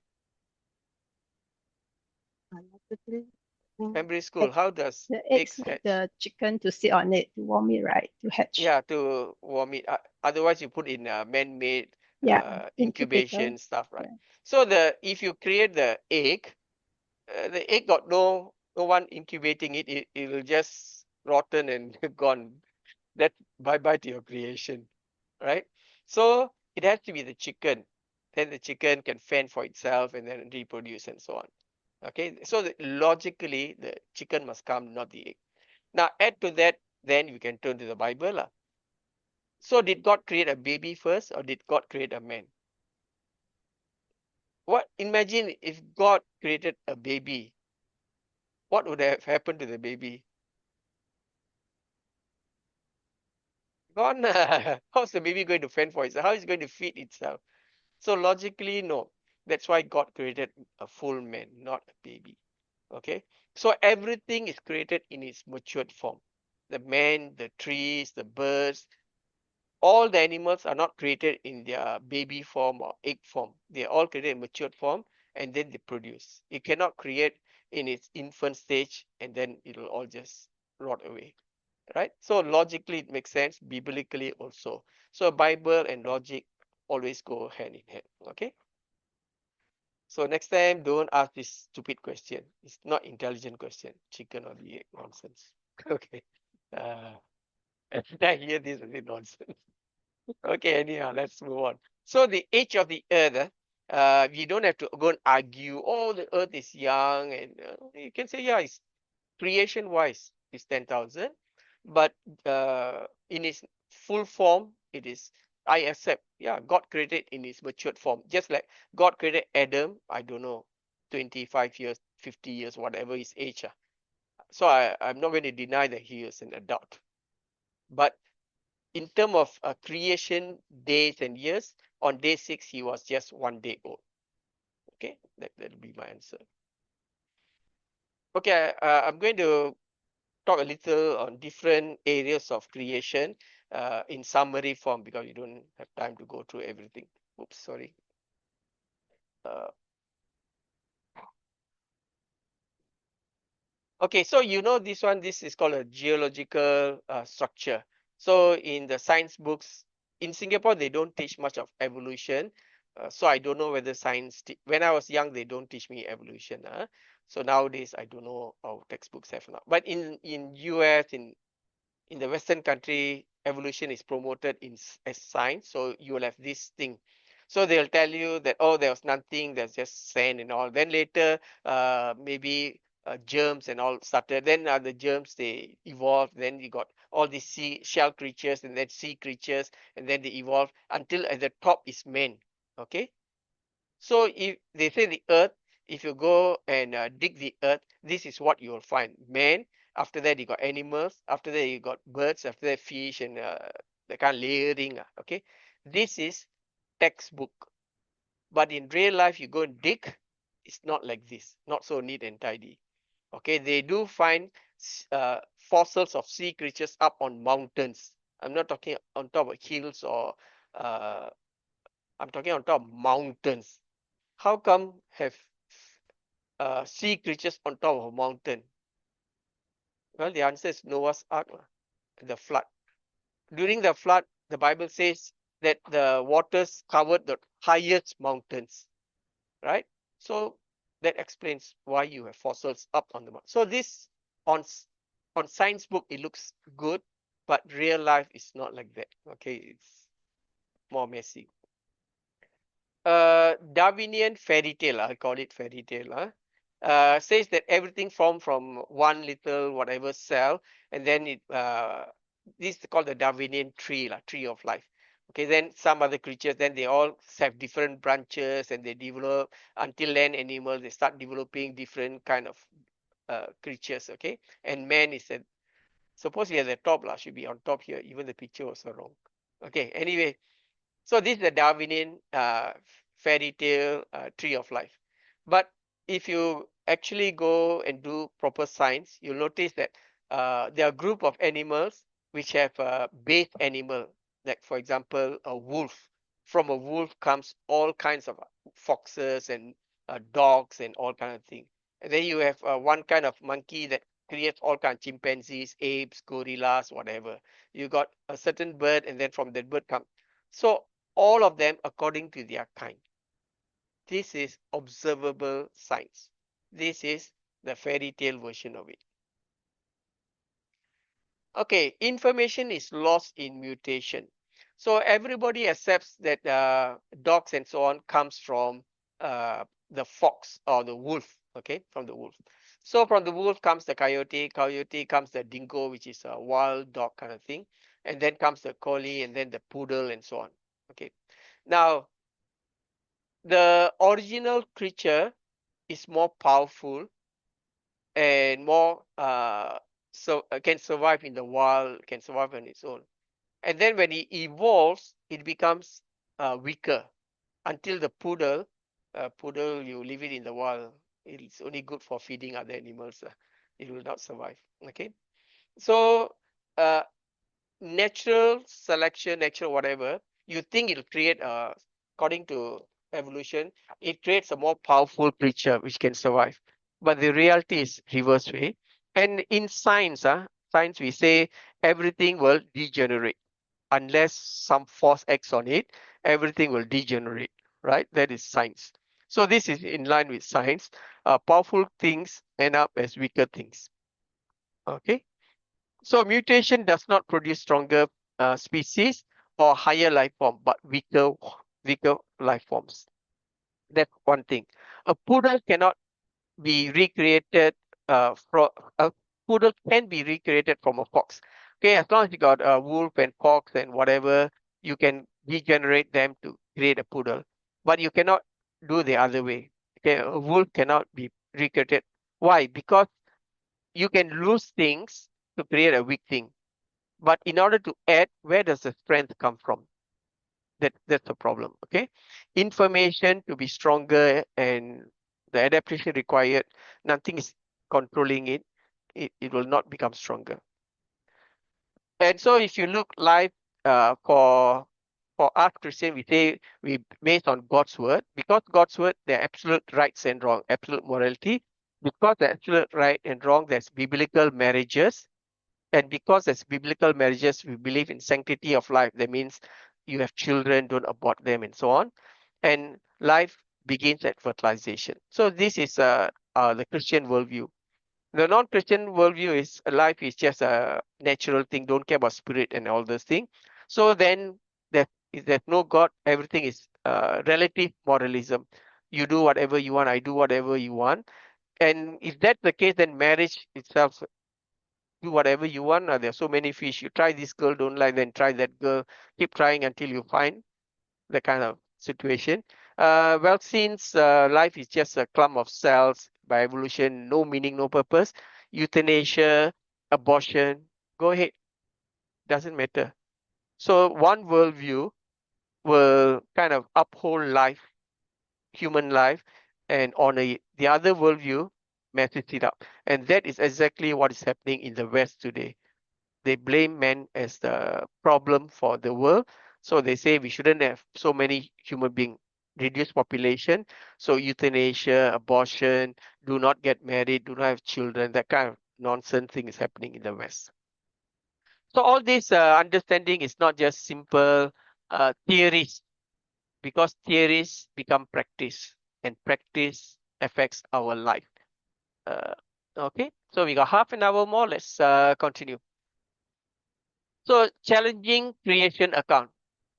Primary school, how does The eggs eggs need hatch? the chicken to sit on it to warm it, right? To hatch. Yeah, to warm it. Otherwise, you put in man-made Yeah, incubator. incubation stuff, right? Yeah. So if you create the egg got no one incubating it. It will just rotten and gone. That bye bye to your creation, right? So it has to be the chicken. Then the chicken can fend for itself and then reproduce and so on. Okay, so logically the chicken must come, not the egg. Now add to that, then you can turn to the Bible lah. So did God create a baby first or did God create a man? What imagine if God created a baby, what would have happened to the baby? Gone. How's the baby going to fend for itself? How is it going to feed itself? So logically, no. That's why God created a full man, not a baby. Okay. So everything is created in its matured form. The man, the trees, the birds, all the animals are not created in their baby form or egg form. They are all created in matured form and then they produce. You cannot create in its infant stage and then it will all just rot away. Right? So logically it makes sense, biblically also. So Bible and logic always go hand in hand. Okay. So next time don't ask this stupid question. It's not intelligent question. Chicken or the egg nonsense. Okay. And I hear this is nonsense. Okay, anyhow, let's move on. So the age of the earth, we don't have to go and argue, oh, the earth is young, and you can say, yeah, it's creation wise, it's 10,000, but in its full form, it is, I accept, yeah, God created in its matured form. Just like God created Adam, I don't know, 25 years, 50 years, whatever his age. So I'm not going to deny that he is an adult. But in terms of creation days and years, on day 6, he was just 1 day old. Okay, that'll be my answer. Okay, I'm going to talk a little on different areas of creation in summary form because you don't have time to go through everything. Oops, sorry. Okay, so you know this one, this is called a geological structure. So in the science books, in Singapore, they don't teach much of evolution. So I don't know whether science, when I was young, they don't teach me evolution. So nowadays, I don't know how textbooks have now. But in US, in the Western country, evolution is promoted as science. So you will have this thing. So they'll tell you that, oh, there was nothing, there's just sand and all. Then later, maybe germs and all started. Then the germs, they evolved. Then you got all these sea shell creatures and then sea creatures. And then they evolved until at the top is man. Okay. So if they say the earth, if you go and dig the earth, this is what you will find. Man, after that you got animals, after that you got birds, after that fish and the kind of layering. Okay, this is textbook. But in real life, you go and dig, it's not like this, not so neat and tidy. Okay, they do find fossils of sea creatures up on mountains. I'm not talking on top of hills or I'm talking on top of mountains. How come have sea creatures on top of a mountain? Well, the answer is Noah's Ark, the flood. During the flood, the Bible says that the waters covered the highest mountains, right? So that explains why you have fossils up on the mountain. So this on science book, it looks good, but real life is not like that. Okay, it's more messy. Darwinian fairy tale, I call it fairy tale, says that everything formed from one little whatever cell, and then this is called the Darwinian tree, tree of life. Okay, then some other creatures, then they all have different branches and they develop until land animals, they start developing different kind of creatures. Okay, and man is supposedly at the top, should be on top here. Even the picture was wrong. Okay, anyway. So this is the Darwinian fairy tale tree of life. But if you actually go and do proper science, you'll notice that there are a group of animals which have a base animal, like for example, a wolf. From a wolf comes all kinds of foxes and dogs and all kind of things. And then you have one kind of monkey that creates all kinds of chimpanzees, apes, gorillas, whatever. You got a certain bird, and then from that bird come. So all of them according to their kind. This is observable science. This is the fairy tale version of it. Okay, information is lost in mutation. So everybody accepts that dogs and so on comes from the fox or the wolf, okay, from the wolf. So from the wolf comes the coyote, coyote comes the dingo, which is a wild dog kind of thing, and then comes the collie and then the poodle and so on, okay. Now, the original creature is more powerful and more can survive in the wild, can survive on its own. And then when it evolves, it becomes weaker until the poodle, you leave it in the wild. It's only good for feeding other animals. It will not survive. Okay. So natural selection, natural whatever, you think it'll create according to evolution, it creates a more powerful creature which can survive. But the reality is reverse way. And in science we say everything will degenerate unless some force acts on it, everything will degenerate, right? That is science. So this is in line with science. Powerful things end up as weaker things. Okay. So mutation does not produce stronger species or higher life form, but weaker life forms. That's one thing. A poodle cannot be recreated from a poodle can be recreated from a fox. Okay, as long as you got a wolf and fox and whatever, you can degenerate them to create a poodle. But you cannot do the other way. Okay, a wolf cannot be recreated. Why? Because you can lose things to create a weak thing. But in order to add, where does the strength come from? That's the problem. Okay, information to be stronger and the adaptation required, nothing is controlling it. It will not become stronger. And so if you look life for us Christian, we say we based on God's word, because God's word, there are absolute rights and wrong, absolute morality. Because the absolute right and wrong, there's biblical marriages. And because there's biblical marriages, we believe in sanctity of life. That means you have children, don't abort them, and so on. And life begins at fertilization. So this is the Christian worldview. The non-Christian worldview is life is just a natural thing. Don't care about spirit and all those things. So then if there's no God, everything is relative moralism. You do whatever you want. I do whatever you want. And if that's the case, then marriage itself, do whatever you want. There are so many fish. You try this girl, don't like, then try that girl. Keep trying until you find the kind of situation. Well, since life is just a clump of cells by evolution, no meaning, no purpose, euthanasia, abortion, go ahead. Doesn't matter. So one worldview will kind of uphold life, human life, and honor it. The other worldview messes it up. And that is exactly what is happening in the West today. They blame men as the problem for the world. So they say we shouldn't have so many human beings, reduce population. So euthanasia, abortion, do not get married, do not have children, that kind of nonsense thing is happening in the West. So all this understanding is not just simple theories, because theories become practice and practice affects our life. Okay, so we got half an hour more. Let's continue. So challenging creation account.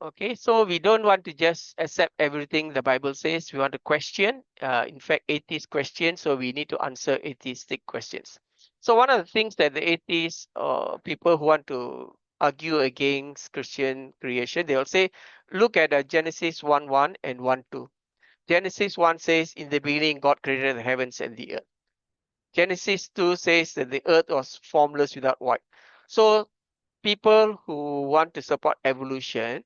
Okay, so we don't want to just accept everything the Bible says. We want to question. In fact, atheist questions. So we need to answer atheistic questions. So one of the things that the atheists or people who want to argue against Christian creation, they'll say, look at Genesis 1:1 and 1:2. Genesis 1 says, in the beginning, God created the heavens and the earth. Genesis 2 says that the earth was formless without void. So people who want to support evolution,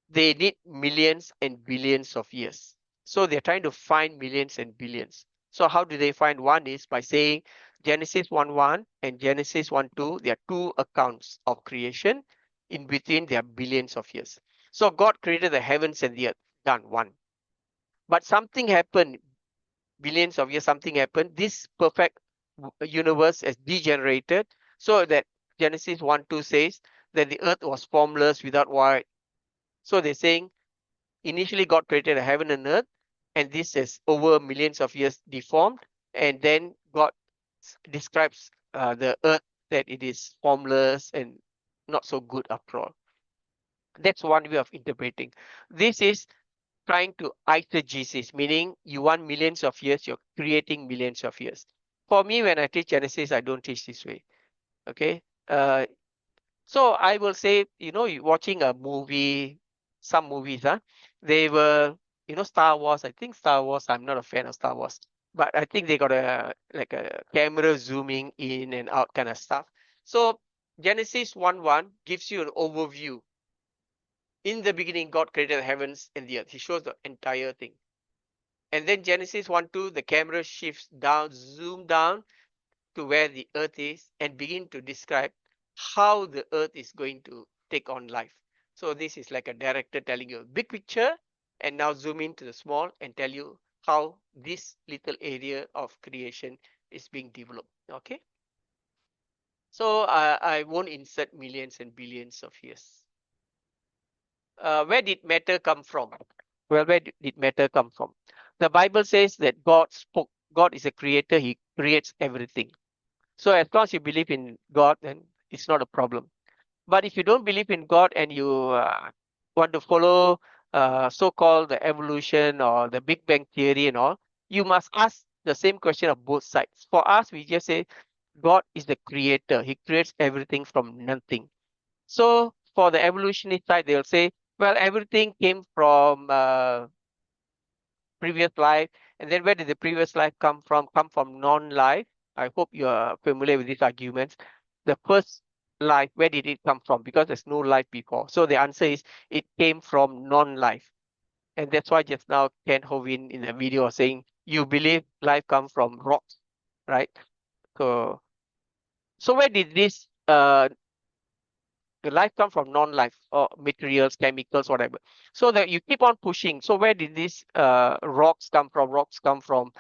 they need millions and billions of years. So they're trying to find millions and billions. So how do they find? One is by saying Genesis 1:1 and Genesis 1:2, there are two accounts of creation. In between, there are billions of years. So God created the heavens and the earth. Done, one. But something happened, billions of years, something happened. This perfect universe has degenerated, so that Genesis 1:2 says that the earth was formless without void. So they're saying initially God created a heaven and earth, and this is over millions of years deformed, and then God describes the earth that it is formless and not so good after all. That's one way of interpreting. This is trying to eisegesis, meaning you want millions of years, you're creating millions of years. For me, when I teach Genesis, I don't teach this way. Okay. So I will say, you watching a movie, some movies, they were, Star Wars. I think Star Wars, I'm not a fan of Star Wars, but I think they got a camera zooming in and out kind of stuff. So Genesis 1:1 gives you an overview. In the beginning, God created the heavens and the earth. He shows the entire thing. And then Genesis 1:2, the camera shifts down, zoom down to where the earth is and begin to describe how the earth is going to take on life. So this is like a director telling you a big picture and now zoom into the small and tell you how this little area of creation is being developed. Okay. So I won't insert millions and billions of years. Where did matter come from? Well, where did matter come from? The Bible says that God spoke. God is a creator. He creates everything. So as long as you believe in God, then it's not a problem. But if you don't believe in God and you want to follow so-called the evolution or the Big Bang theory and all, you must ask the same question of both sides. For us, we just say God is the creator. He creates everything from nothing. So for the evolutionist side, they'll say, well, everything came from previous life. And then where did the previous life come from? Come from non-life. I hope you are familiar with these arguments. The first life, where did it come from? Because there's no life before. So the answer is it came from non-life. And that's why just now Ken Hovin in the video was saying, you believe life comes from rocks, right? So where did this the life come from non-life or materials, chemicals, whatever. So that you keep on pushing. So where did these rocks come from? Rocks come from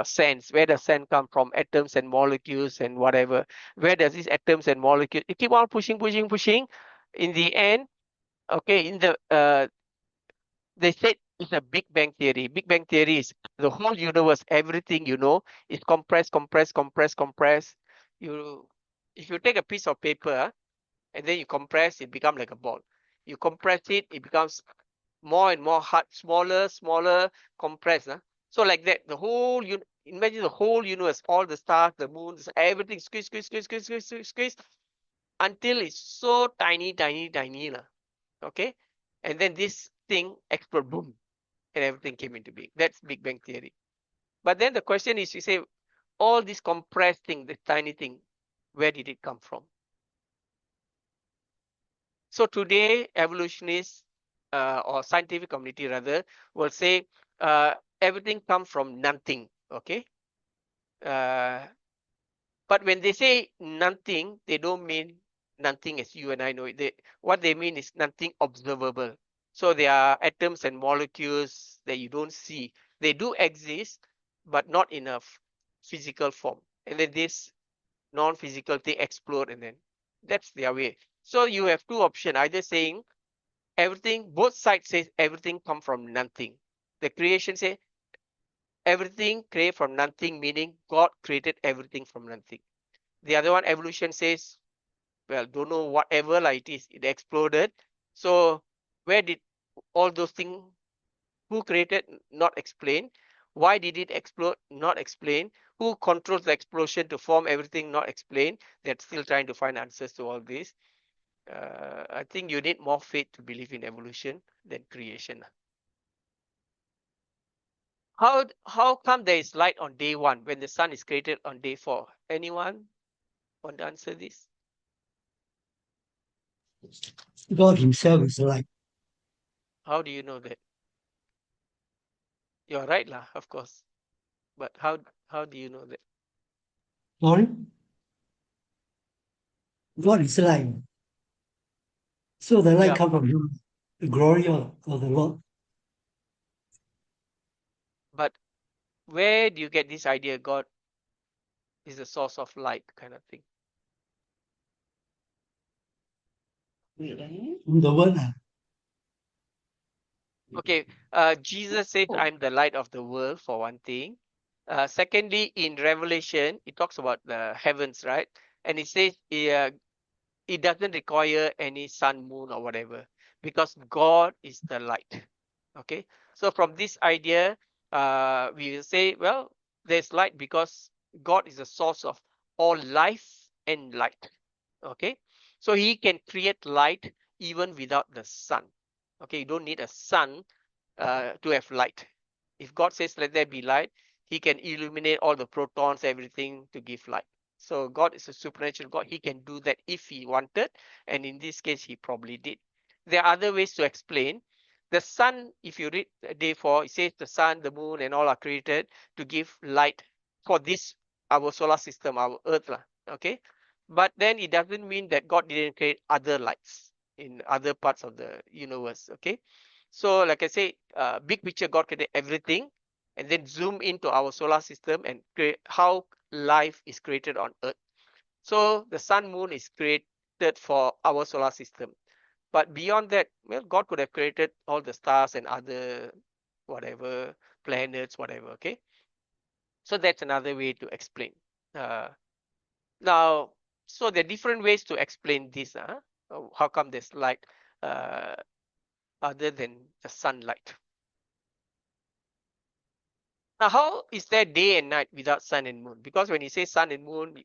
sands. Where does sand come from? Atoms and molecules and whatever. Where does these atoms and molecules? You keep on pushing, pushing, pushing. In the end, okay, they said it's a Big Bang theory. Big Bang theory is the whole universe, everything you know is compressed, compressed, compressed, compressed. If you take a piece of paper, and then you compress, it becomes like a ball. You compress it, it becomes more and more hard, smaller, smaller, compressed. So like that, imagine the whole universe, all the stars, the moons, everything squeeze, squeeze, squeeze, squeeze, squeeze, squeeze, squeeze, until it's so tiny, tiny, tiny. Okay? And then this thing explode, boom, and everything came into being. That's Big Bang theory. But then the question is, you say, all this compressed thing, this tiny thing, where did it come from? So today, evolutionists or scientific community rather will say everything comes from nothing. Okay, but when they say nothing, they don't mean nothing as you and I know it. What they mean is nothing observable. So there are atoms and molecules that you don't see. They do exist, but not in a physical form. And then this non-physical thing explode, and then that's their way. So you have two options, either saying everything, both sides says everything come from nothing. The creation say everything created from nothing, meaning God created everything from nothing. The other one, evolution, says, well, don't know whatever like it is, it exploded. So where did all those things, who created, not explain. Why did it explode? Not explain. Who controls the explosion to form everything? Not explain. They're still trying to find answers to all this. I think you need more faith to believe in evolution than creation. How come there is light on day 1 when the sun is created on day 4? Anyone want to answer this? God himself is light. How do you know that? You're right, lah, of course. But how do you know that? Sorry? God is light. So the light Yeah, comes from him, the glory of the Lord. but where do you get this idea God is the source of light kind of thing? The word. Okay, Jesus says, I'm the light of the world, for one thing. Secondly, in Revelation, it talks about the heavens, right? And it says it doesn't require any sun, moon, or whatever, because God is the light. Okay, so from this idea, we will say, well, there's light because God is the source of all life and light. Okay, so he can create light even without the sun. Okay, you don't need a sun to have light. If God says, let there be light, he can illuminate all the protons, everything to give light. So God is a supernatural God. He can do that if he wanted. And in this case, he probably did. There are other ways to explain. The sun, if you read day 4, it says the sun, the moon, and all are created to give light for this, our solar system, our earth. Okay. But then it doesn't mean that God didn't create other lights in other parts of the universe. Okay. So like I say, big picture, God created everything, and then zoom into our solar system and create how life is created on Earth. So the sun, moon is created for our solar system. But beyond that, well, God could have created all the stars and other whatever planets, whatever. Okay. So that's another way to explain. Uh, Now, so there are different ways to explain this. How come there's light uh, other than the sunlight? Now, how is there day and night without sun and moon? Because when you say sun and moon,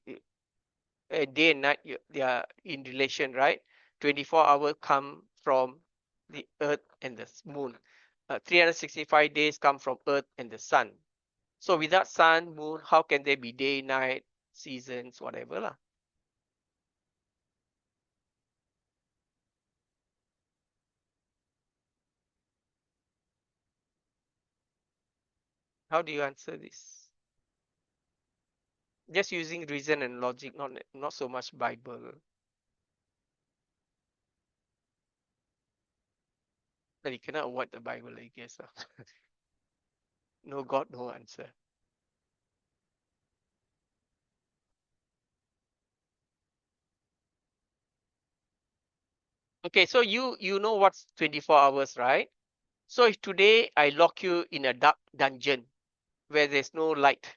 day and night, they are in relation, right? 24 hours come from the earth and the moon. 365 days come from earth and the sun. So without sun, moon, how can there be day, night, seasons, whatever lah? How do you answer this? Just using reason and logic, not so much Bible. But you cannot avoid the Bible, I guess. No God, no answer. Okay, so you know what's 24 hours, right? So if today I lock you in a dark dungeon where there's no light,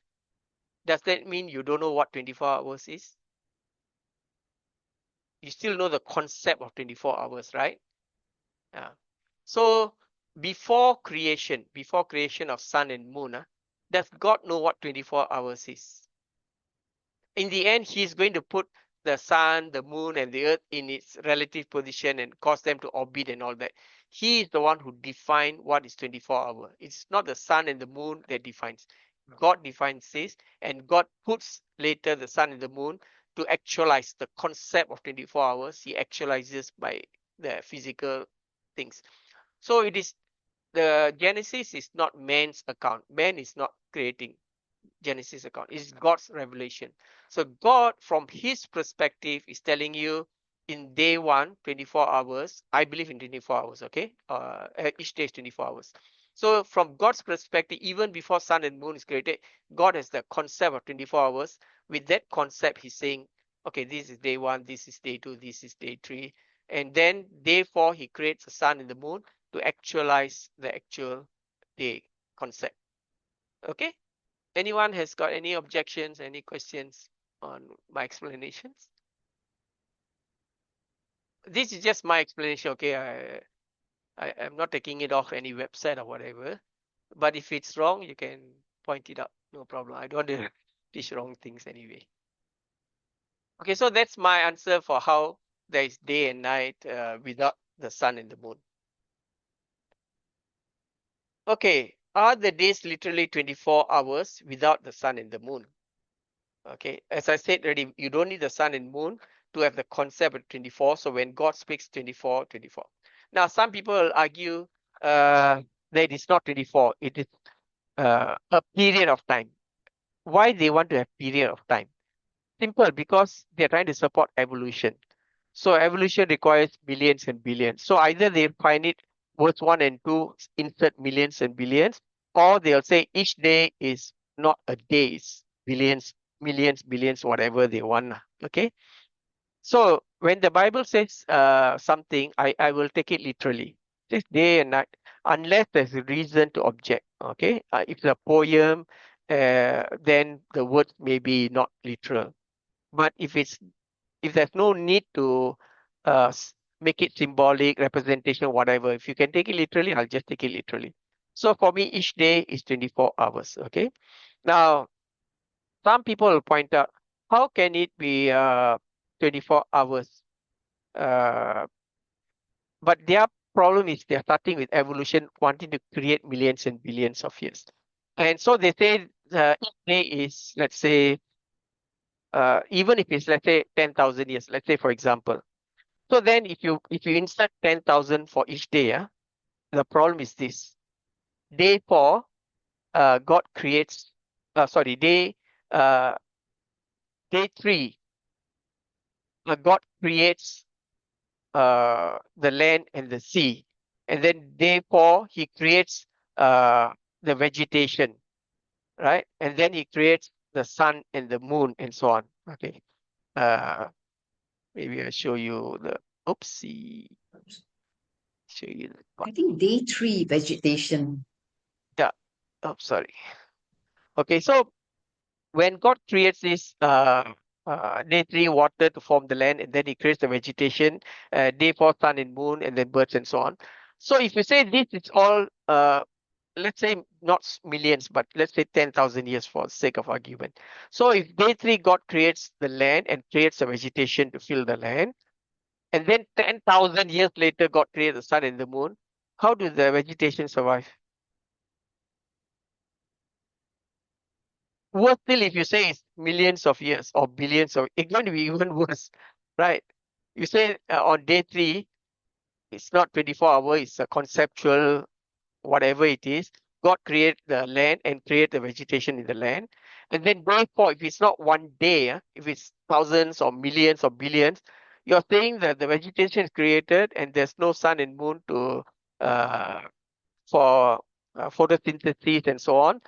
does that mean you don't know what 24 hours is? You still know the concept of 24 hours, right? Yeah. So before creation of sun and moon, does God know what 24 hours is? In the end, he's going to put the sun, the moon, and the earth in its relative position and cause them to orbit and all that. He is the one who defines what is 24 hours. It's not the sun and the moon that defines. God defines this, and God puts later the sun and the moon to actualize the concept of 24 hours. He actualizes by the physical things. So it is the Genesis is not man's account. Man is not creating Genesis account. It's God's revelation. So God, from his perspective, is telling you in day 1, 24 hours. I believe in 24 hours, okay? Each day is 24 hours. So from God's perspective, even before sun and moon is created, God has the concept of 24 hours. With that concept, he's saying, okay, this is day 1, this is day 2, this is day 3. And then day 4, he creates the sun and the moon to actualize the actual day concept. Okay? Anyone has got any objections, any questions on my explanations? This is just my explanation, okay? I'm not taking it off any website or whatever. But if it's wrong, you can point it out. No problem. I don't want to teach wrong things anyway. Okay, so that's my answer for how there is day and night without the sun and the moon. Okay, are the days literally 24 hours without the sun and the moon? Okay, as I said already, you don't need the sun and moon to have the concept of 24. So when God speaks 24, 24. Now, some people will argue that it's not 24. It is a period of time. Why they want to have period of time? simple because they're trying to support evolution. So evolution requires billions and billions. So either they find it verse 1 and 2, insert millions and billions, or they'll say each day is not a day, it's billions, millions, billions, whatever they want. Okay. So when the Bible says something, I will take it literally. This day and night, unless there's a reason to object. Okay. If it's a poem, then the words may be not literal. But if there's no need to make it symbolic, representation, whatever, if you can take it literally, I'll just take it literally. So for me, each day is 24 hours. Okay. Now, some people will point out, how can it be 24 hours? But their problem is they're starting with evolution, wanting to create millions and billions of years. And so they say each day is, let's say, even if it's, let's say, 10,000 years, let's say, for example. So then if you insert 10,000 for each day, the problem is this. Day 4, God creates, day 3, God creates the land and the sea. And then day 4, he creates the vegetation, right? And then he creates the sun and the moon and so on. Okay. Maybe I'll show you the, oopsie. Show you the, I think day 3, vegetation. yeah. Oh, sorry. Okay, so when God creates this day 3 water to form the land, and then he creates the vegetation, day 4 sun and moon, and then birds and so on. So if you say this is all, let's say not millions, but let's say 10,000 years for the sake of argument. So if day 3 God creates the land and creates the vegetation to fill the land, and then 10,000 years later God creates the sun and the moon, how do the vegetation survive? Worse still, if you say it's millions of years or billions of, it's going to be even worse, right? You say on day 3, it's not 24 hours, it's a conceptual, whatever it is. God create the land and create the vegetation in the land. And then day 4, if it's not one day, if it's thousands or millions or billions, you're saying that the vegetation is created and there's no sun and moon to for photosynthesis and so on,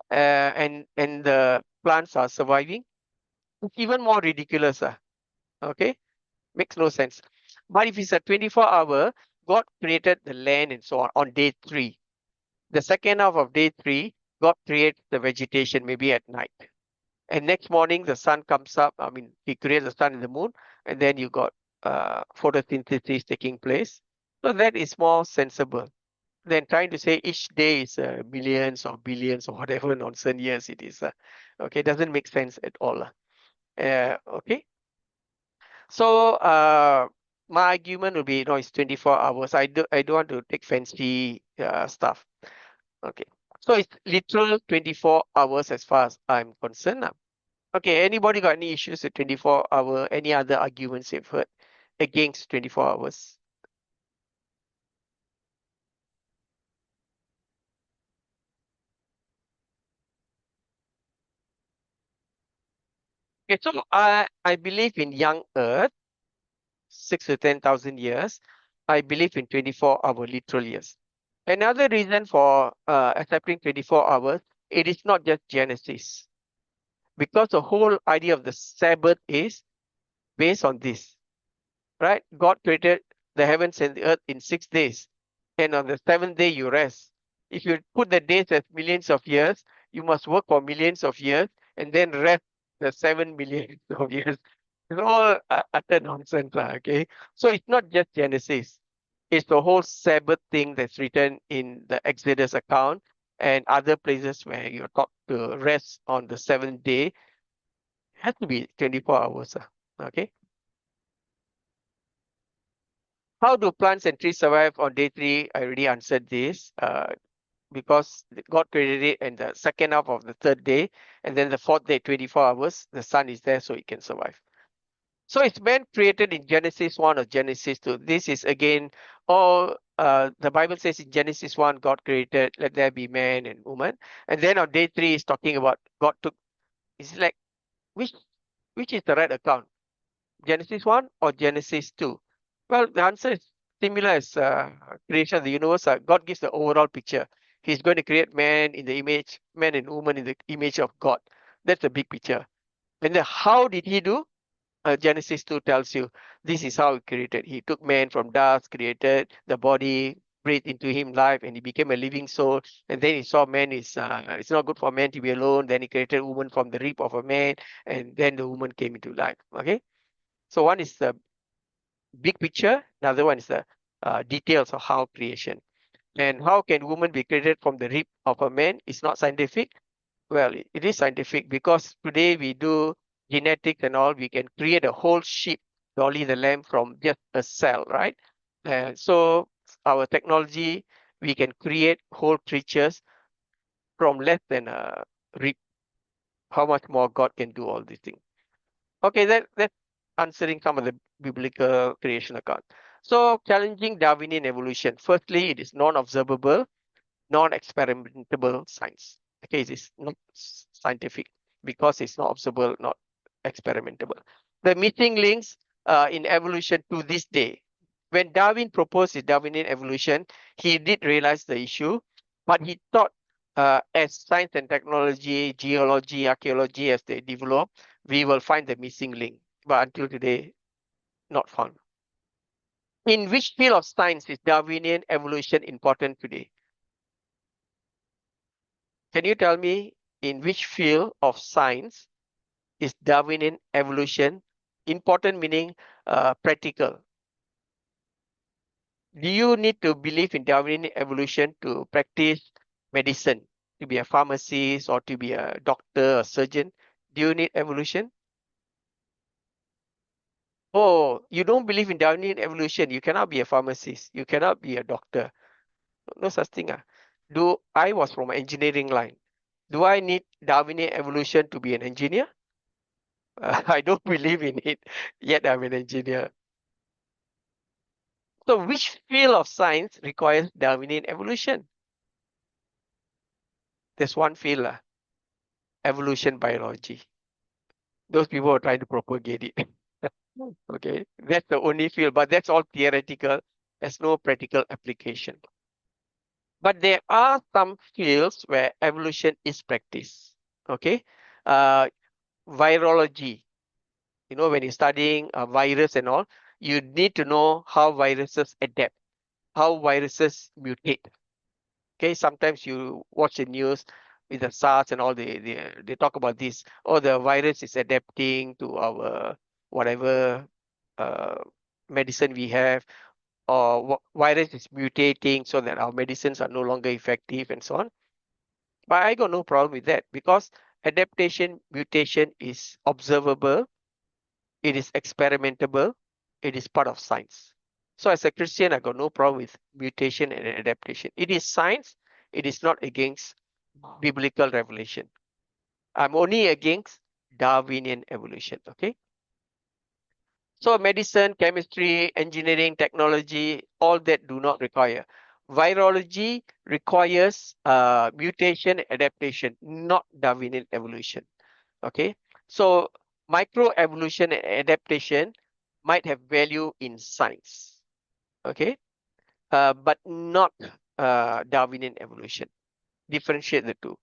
and the plants are surviving. It's even more ridiculous. Okay, makes no sense. But if it's a 24-hour, God created the land and so on day 3. The second half of day 3, God creates the vegetation maybe at night. And next morning, the sun comes up. I mean, he creates the sun and the moon, and then you got photosynthesis taking place. So that is more sensible than trying to say each day is millions or billions or whatever nonsense years it is. Okay, doesn't make sense at all. Okay. So my argument will be, it's 24 hours. I don't want to take fancy stuff. Okay. So it's literal 24 hours as far as I'm concerned. Okay, anybody got any issues with 24 hour, any other arguments you've heard against 24 hours? Okay, so I believe in young Earth, 6 to 10,000 years. I believe in 24-hour literal years. Another reason for accepting 24 hours, it is not just Genesis. Because the whole idea of the Sabbath is based on this, right? God created the heavens and the earth in 6 days. And on the 7th day, you rest. If you put the days as millions of years, you must work for millions of years and then rest the 7 million of years. It's all utter nonsense, okay? So it's not just Genesis. It's the whole Sabbath thing that's written in the Exodus account and other places where you're taught to rest on the 7th day. It has to be 24 hours, okay? How do plants and trees survive on day 3? I already answered this. Because God created it in the second half of the 3rd day, and then the 4th day, 24 hours, the sun is there so it can survive. So it's man created in Genesis 1 or Genesis 2. This is again, the Bible says in Genesis 1, God created, let there be man and woman. And then on day 3 is talking about God took, it's like, which which is the right account? Genesis 1 or Genesis 2? Well, the answer is similar as creation of the universe. God gives the overall picture. He's going to create man in the image, man and woman in the image of God. That's the big picture. And then how did he do? Genesis 2 tells you this is how he created. He took man from dust, created the body, breathed into him life, and he became a living soul. And then he saw man is it's not good for man to be alone. Then he created woman from the rib of a man, and then the woman came into life. Okay, so one is the big picture, another one is the details of how creation. And how can woman be created from the rib of a man? It's not scientific. Well, it is scientific because today we do genetics and all. We can create a whole sheep, Dolly the lamb, from just a cell, right? So our technology, we can create whole creatures from less than a rib. How much more God can do all these things? Okay, that's answering some of the biblical creation account. So challenging Darwinian evolution. Firstly, it is non-observable, non-experimentable science. Okay, it is not scientific because it's not observable, not experimentable. The missing links in evolution to this day. When Darwin proposed his Darwinian evolution, he did realize the issue, but he thought as science and technology, geology, archaeology, as they develop, we will find the missing link. But until today, not found. In which field of science is Darwinian evolution important today? Can you tell me in which field of science is Darwinian evolution important, meaning practical? Do you need to believe in Darwinian evolution to practice medicine, to be a pharmacist or to be a doctor or surgeon? Do you need evolution? Oh, you don't believe in Darwinian evolution. You cannot be a pharmacist. You cannot be a doctor. No such thing. I was from engineering line. Do I need Darwinian evolution to be an engineer? I don't believe in it, yet I'm an engineer. So which field of science requires Darwinian evolution? There's one field, evolution biology. Those people are trying to propagate it. Okay, that's the only field, but that's all theoretical. There's no practical application. But there are some fields where evolution is practiced. Okay, virology. You know, when you're studying a virus and all, you need to know how viruses adapt, how viruses mutate. Okay, sometimes you watch the news with the SARS and all, they talk about this. Oh, the virus is adapting to our whatever medicine we have, or virus is mutating so that our medicines are no longer effective and so on. But I got no problem with that because adaptation, mutation is observable, it is experimentable, it is part of science. So as a Christian, I got no problem with mutation and adaptation. It is science, it is not against biblical revelation. I'm only against Darwinian evolution, okay? So medicine, chemistry, engineering, technology, all that do not require. Virology requires mutation, adaptation, not Darwinian evolution. Okay, so microevolution and adaptation might have value in science. Okay, but not Darwinian evolution. Differentiate the two.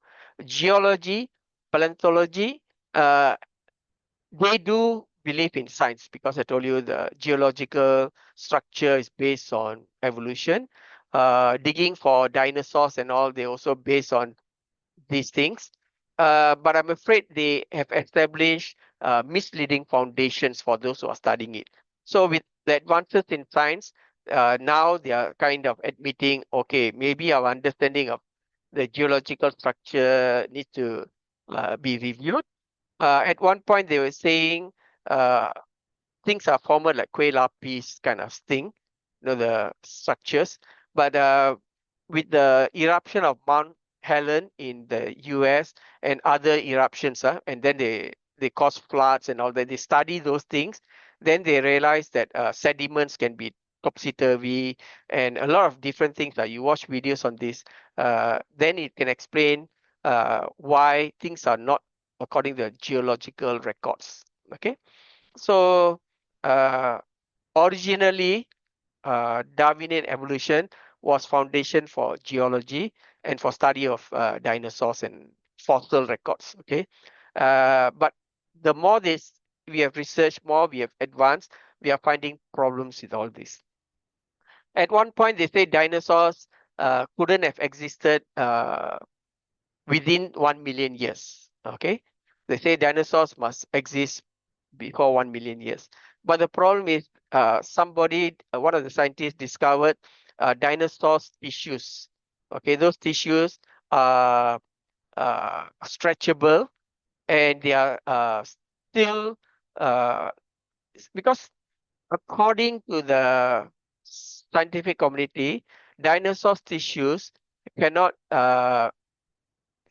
Geology, paleontology, they do believe in science because I told you the geological structure is based on evolution. Digging for dinosaurs and all, they also based on these things. But I'm afraid they have established misleading foundations for those who are studying it. So with the advances in science, now they are kind of admitting, okay, maybe our understanding of the geological structure needs to be reviewed. At one point, they were saying uh, things are formed like kue lapis kind of thing, you know, the structures. But with the eruption of Mount Helen in the US and other eruptions, and then they cause floods and all that, they study those things. Then they realize that sediments can be topsy-turvy and a lot of different things. You watch videos on this, then it can explain why things are not according to the geological records. Okay, so originally Darwinian evolution was foundation for geology and for study of dinosaurs and fossil records. Okay, but the more we have researched, more we have advanced, we are finding problems with all this. At one point, they say dinosaurs couldn't have existed within 1 million years. Okay, they say dinosaurs must exist before 1 million years. But the problem is one of the scientists discovered dinosaurs tissues. Okay, those tissues are stretchable and they are still, because according to the scientific community, dinosaurs tissues cannot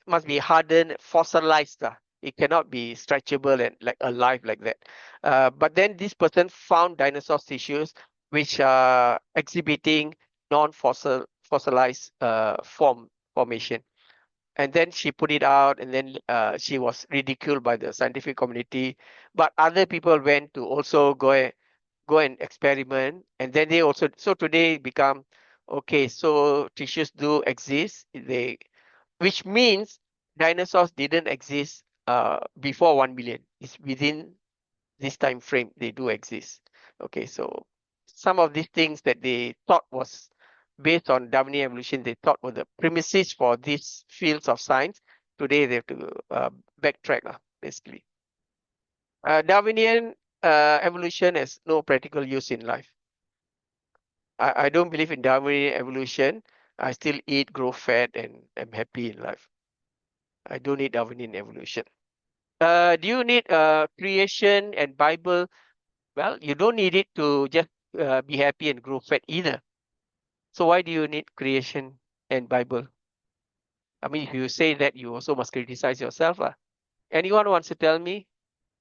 must be hardened, fossilized. It cannot be stretchable and like alive like that. But then this person found dinosaur tissues which are exhibiting fossilized formation. And then she put it out, and then she was ridiculed by the scientific community. But other people went to also go and experiment, and then they also, so today become okay. So tissues do exist. Which means dinosaurs didn't exist before 1 million. It's within this time frame they do exist. Okay, so some of these things that they thought was based on Darwinian evolution, they thought were the premises for these fields of science. Today they have to backtrack, basically. Darwinian evolution has no practical use in life. I don't believe in Darwinian evolution. I still eat, grow fat, and am happy in life. I don't need Darwinian evolution. Do you need creation and Bible? Well, you don't need it to just be happy and grow fat either. So why do you need creation and Bible? I mean, if you say that, you also must criticize yourself. Anyone wants to tell me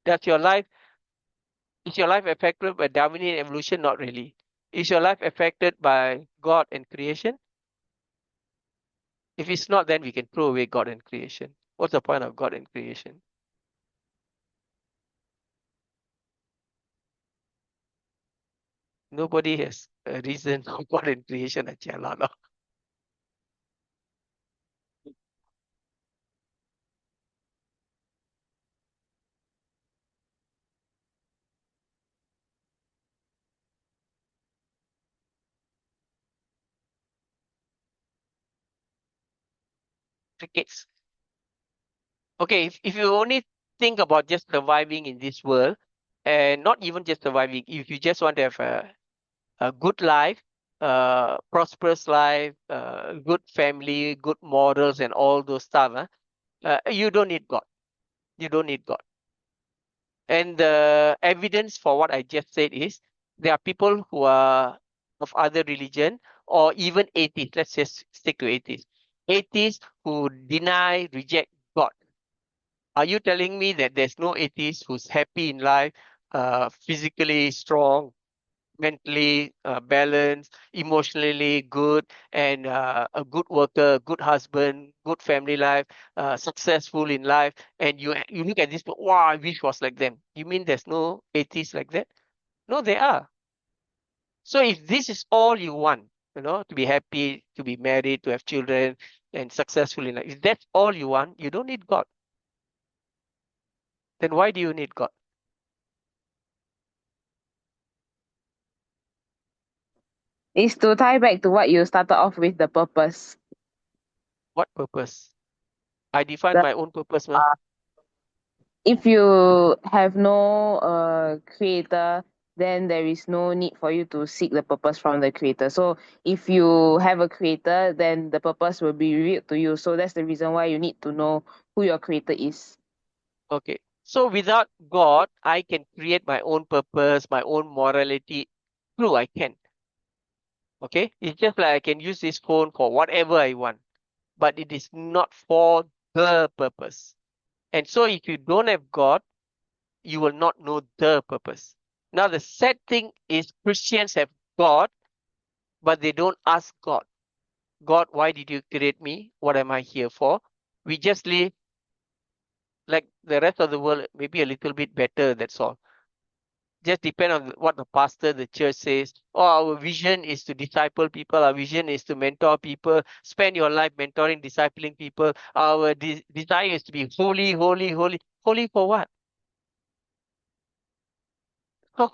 that is your life affected by Darwinian evolution? Not really. Is your life affected by God and creation? If it's not, then we can throw away God and creation. What's the point of God and creation? Nobody has a reason for God and creation at Chalala. Crickets. Okay, if you only think about just surviving in this world, and not even just surviving, if you just want to have a good life, prosperous life, good family, good morals, and all those stuff, you don't need God. You don't need God. And the evidence for what I just said is there are people who are of other religion or even atheists. Let's just stick to atheists. Atheists who deny, reject God. Are you telling me that there's no atheist who's happy in life, physically strong, mentally balanced, emotionally good, and a good worker, good husband, good family life, successful in life, and you look at this, wow, I wish was like them. You mean there's no atheists like that? No, there are. So if this is all you want, to be happy, to be married, to have children, and successful in life, if that's all you want, you don't need God. Then why do you need God? Is to tie back to what you started off with, the purpose. What purpose? I define my own purpose, ma. If you have no creator, then there is no need for you to seek the purpose from the creator. So if you have a creator, then the purpose will be revealed to you. So that's the reason why you need to know who your creator is. Okay. So without God, I can create my own purpose, my own morality. True, I can. Okay. It's just like I can use this phone for whatever I want, but it is not for the purpose. And so if you don't have God, you will not know the purpose. Now, the sad thing is Christians have God, but they don't ask God. God, why did you create me? What am I here for? We just live like the rest of the world, maybe a little bit better, that's all. Just depend on what the pastor, the church says. Oh, our vision is to disciple people. Our vision is to mentor people. Spend your life mentoring, discipling people. Our desire is to be holy, holy, holy. Holy for what? Oh,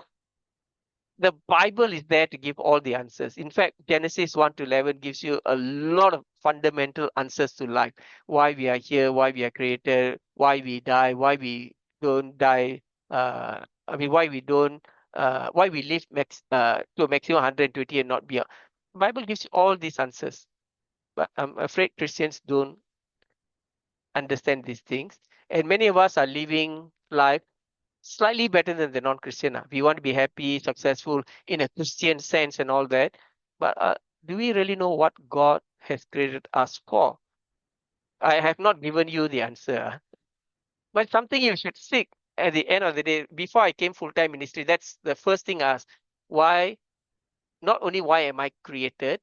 the Bible is there to give all the answers. In fact, Genesis 1 to 11 gives you a lot of fundamental answers to life. Why we are here, why we are created, why we die, why we don't die. Why we don't, why we live to a maximum 120 and not beyond. Bible gives you all these answers. But I'm afraid Christians don't understand these things. And many of us are living life slightly better than the non-Christian. We want to be happy, successful in a Christian sense and all that. But do we really know what God has created us for? I have not given you the answer. But something you should seek at the end of the day. Before I came full-time ministry, that's the first thing I asked. Why, not only why am I created,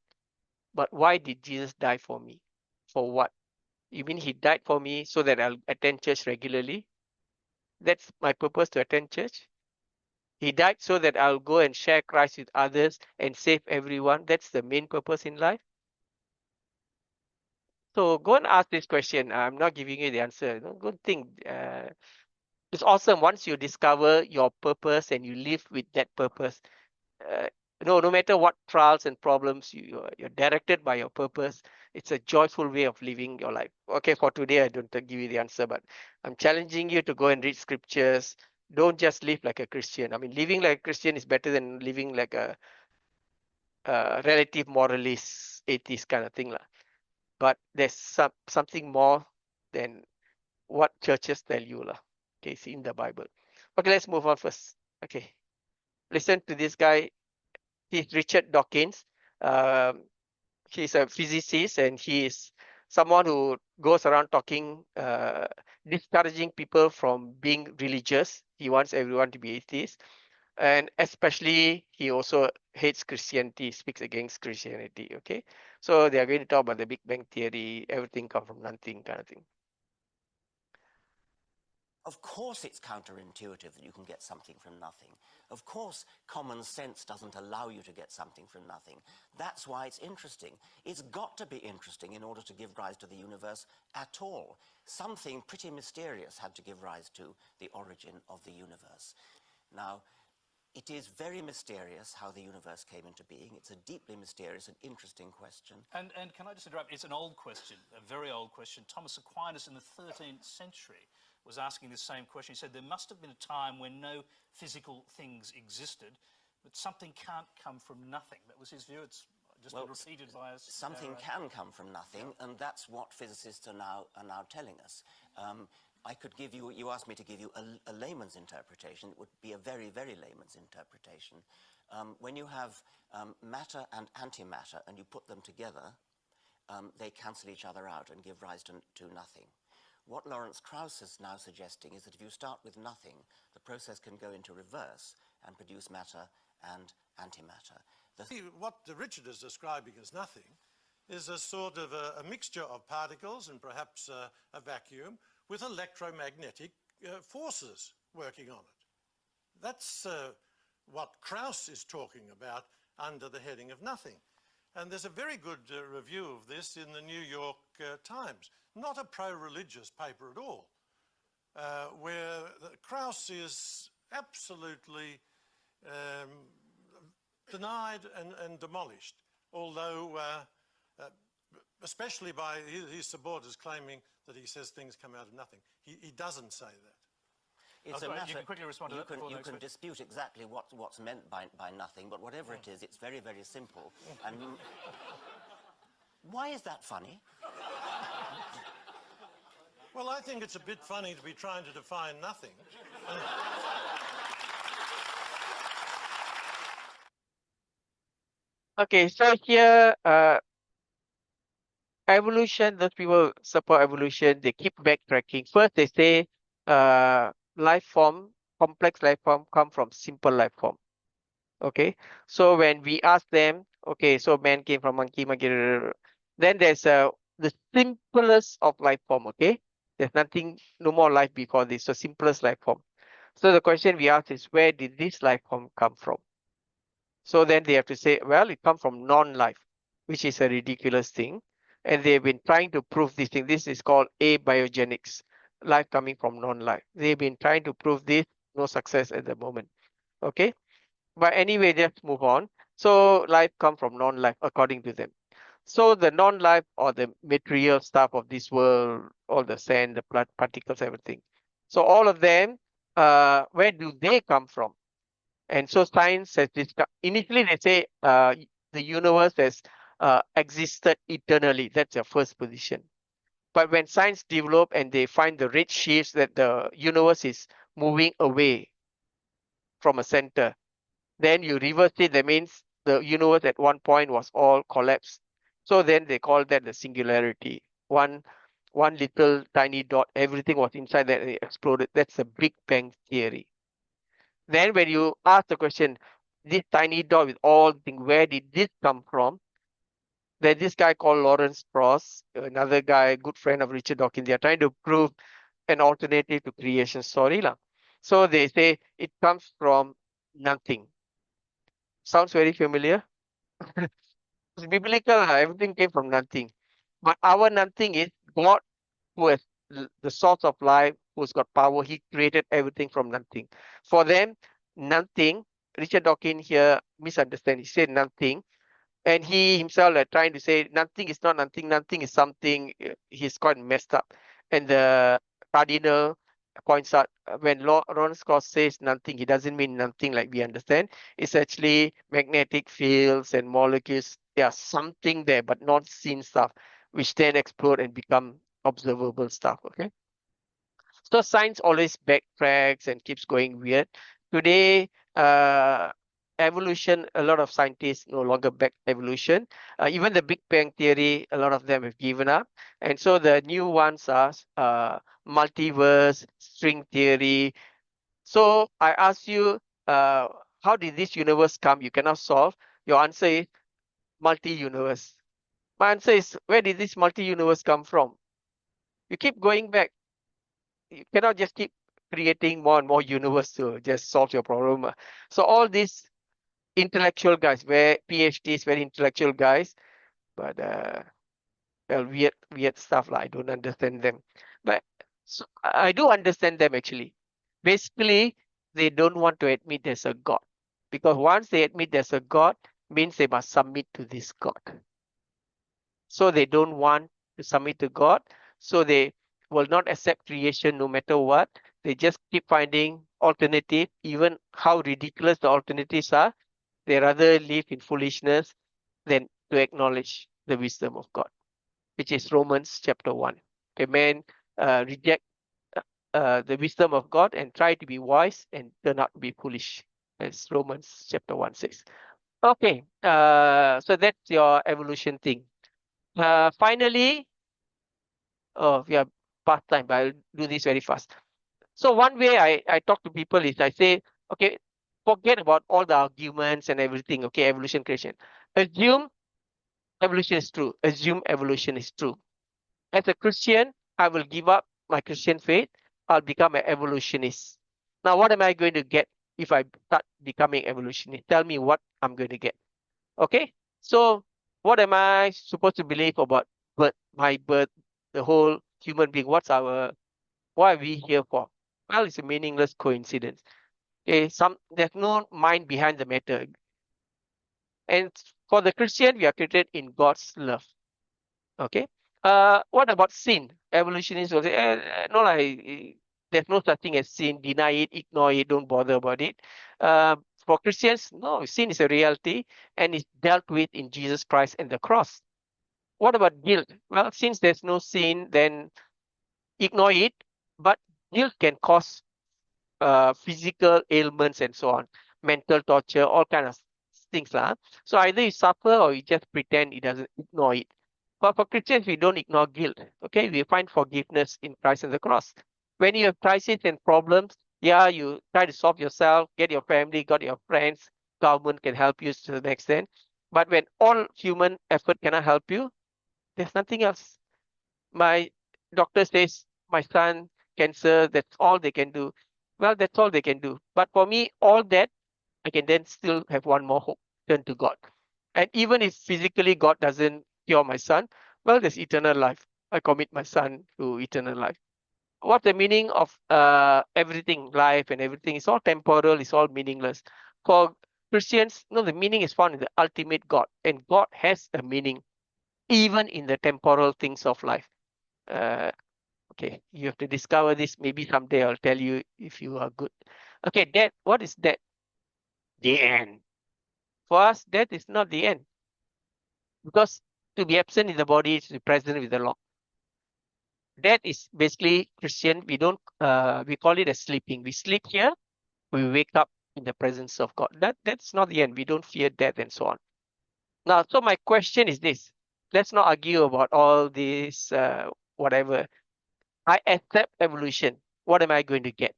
but why did Jesus die for me? For what? You mean he died for me so that I'll attend church regularly? That's my purpose, to attend church? He died so that I'll go and share Christ with others and save everyone. That's the main purpose in life. So go and ask this question. I'm not giving you the answer. Go and think. It's awesome once you discover your purpose and you live with that purpose. No matter what trials and problems, you're directed by your purpose. It's a joyful way of living your life. Okay, for today, I don't give you the answer, but I'm challenging you to go and read scriptures. Don't just live like a Christian. I mean, living like a Christian is better than living like a relative moralist, atheist kind of thing. But there's something more than what churches tell you. Okay, see in the Bible. Okay, let's move on first. Okay, listen to this guy. He's Richard Dawkins. Um, he's a physicist and he is someone who goes around talking, discouraging people from being religious. He wants everyone to be atheist. And especially, he also hates Christianity, speaks against Christianity. Okay, so they are going to talk about the Big Bang Theory, everything come from nothing kind of thing. Of course it's counterintuitive that you can get something from nothing. Of course common sense doesn't allow you to get something from nothing. That's why it's interesting. It's got to be interesting in order to give rise to the universe at all. Something pretty mysterious had to give rise to the origin of the universe. Now, it is very mysterious how the universe came into being. It's a deeply mysterious and interesting question. And can I just interrupt? It's an old question, a very old question. Thomas Aquinas in the 13th century was asking the same question. He said there must have been a time when no physical things existed, but something can't come from nothing. That was his view. It's just been repeated by us. Something can come from nothing, and that's what physicists are now telling us. I could give you, you asked me to give you a layman's interpretation. It would be a very, very layman's interpretation. When you have matter and antimatter and you put them together, they cancel each other out and give rise to nothing. What Lawrence Krauss is now suggesting is that if you start with nothing, the process can go into reverse and produce matter and antimatter. What Richard is describing as nothing is a sort of a mixture of particles and perhaps a vacuum with electromagnetic forces working on it. That's what Krauss is talking about under the heading of nothing. And there's a very good review of this in the New York Times. Not a pro-religious paper at all, where Krauss is absolutely denied and demolished, although especially by his supporters claiming that he says things come out of nothing. He doesn't say that. It's a matter, you can quickly respond to that. You can dispute exactly what's meant by nothing, but whatever it is, it's very, very simple. And why is that funny? Well, I think it's a bit funny to be trying to define nothing. Okay, so here, evolution, those people support evolution, they keep backtracking. First, they say life form, complex life form come from simple life form. Okay, so when we ask them, okay, so man came from monkey, then there's the simplest of life form, okay? There's nothing, no more life before this. So simplest life form. So the question we ask is, where did this life form come from? So then they have to say, well, it comes from non-life, which is a ridiculous thing. And they've been trying to prove this thing. This is called abiogenics, life coming from non-life. They've been trying to prove this, no success at the moment. Okay. But anyway, let's move on. So life comes from non-life according to them. So the non-life or the material stuff of this world, all the sand, the blood particles, everything. So all of them, where do they come from? And so science has discovered, initially they say the universe has existed eternally. That's their first position. But when science develop and they find the red shifts that the universe is moving away from a center, then you reverse it. That means the universe at one point was all collapsed. So then they call that the singularity. One little tiny dot, everything was inside that and it exploded. That's the Big Bang theory. Then when you ask the question, this tiny dot with all things, where did this come from? There's this guy called Lawrence Krauss, another guy, good friend of Richard Dawkins. They are trying to prove an alternative to creation story. So they say it comes from nothing. Sounds very familiar? It's biblical, everything came from nothing. But our nothing is God, who has the source of life, who's got power. He created everything from nothing. For them, nothing, Richard Dawkins here misunderstand. He said nothing. And he himself trying to say nothing is not nothing, nothing is something. He's quite messed up. And the cardinal points out when Lawrence Krauss says nothing, he doesn't mean nothing like we understand. It's actually magnetic fields and molecules. There's something there, but not seen stuff, which then explode and become observable stuff. Okay. So science always backtracks and keeps going weird. Today, evolution, a lot of scientists no longer back evolution. Even the Big Bang theory, a lot of them have given up. And so the new ones are multiverse, string theory. So I ask you, how did this universe come? You cannot solve. Your answer is multi-universe. My answer is, where did this multi-universe come from? You keep going back. You cannot just keep creating more and more universe to just solve your problem. So all these intellectual guys, where PhDs, very intellectual guys, but well, weird stuff. I don't understand them. But so I do understand them actually. Basically, they don't want to admit there's a God. Because once they admit there's a God, means they must submit to this God. So they don't want to submit to God. So they will not accept creation no matter what. They just keep finding alternative, even how ridiculous the alternatives are. They rather live in foolishness than to acknowledge the wisdom of God, which is Romans chapter 1. A man reject the wisdom of God and try to be wise and turn out to be foolish, as Romans chapter 1 says. Okay, so that's your evolution thing. Finally, we are past time, but I'll do this very fast. So one way I talk to people is I say, okay, forget about all the arguments and everything, okay, evolution creation. Assume evolution is true. Assume evolution is true. As a Christian, I will give up my Christian faith. I'll become an evolutionist. Now, what am I going to get if I start becoming evolutionist? Tell me what I'm going to get. Okay, so what am I supposed to believe about birth, my birth, the whole human being? Why are we here for? Well, it's a meaningless coincidence. Okay, there's no mind behind the matter. And for the Christian, we are created in God's love. Okay. What about sin? Evolutionists will say, no, there's no such thing as sin. Deny it, ignore it, don't bother about it. For Christians, no, sin is a reality and is dealt with in Jesus Christ and the cross. What about guilt? Well, since there's no sin, then ignore it. But guilt can cause physical ailments and so on, mental torture, all kind of things. So either you suffer or you just pretend it doesn't, ignore it. But for Christians, we don't ignore guilt. Okay, we find forgiveness in Christ and the cross. When you have crises and problems, yeah, you try to solve yourself, get your family, got your friends, government can help you to the extent. But when all human effort cannot help you, there's nothing else. My doctor says my son cancer, that's all they can do. Well, that's all they can do. But for me, all that, I can then still have one more hope, turn to God. And even if physically God doesn't cure my son, well, there's eternal life. I commit my son to eternal life. What's the meaning of everything, life and everything? It's all temporal, it's all meaningless. For Christians, no, the meaning is found in the ultimate God, and God has a meaning, even in the temporal things of life. Okay, you have to discover this. Maybe someday I'll tell you if you are good. Okay, death. What is death? The end. For us, death is not the end. Because to be absent in the body is to be present with the Lord. Death is basically Christian. We don't we call it as sleeping. We sleep here, we wake up in the presence of God. That's not the end. We don't fear death and so on. Now, so my question is this. Let's not argue about all this whatever. I accept evolution. What am I going to get?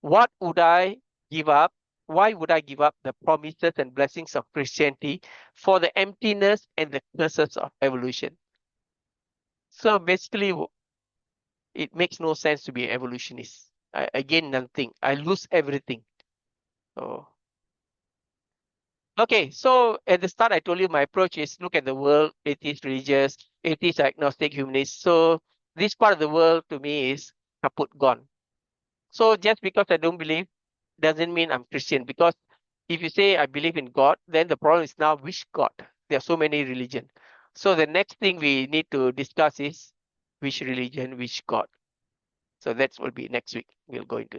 What would I give up? Why would I give up the promises and blessings of Christianity for the emptiness and the curses of evolution? So basically, it makes no sense to be an evolutionist. I gain nothing. I lose everything. So, okay, so at the start, I told you my approach is look at the world, atheist, religious, atheist, agnostic, humanist. So this part of the world to me is kaput, gone. So just because I don't believe doesn't mean I'm Christian, because if you say I believe in God, then the problem is now which God? There are so many religions. So the next thing we need to discuss is which religion, which God. So that will be next week. We'll go into that.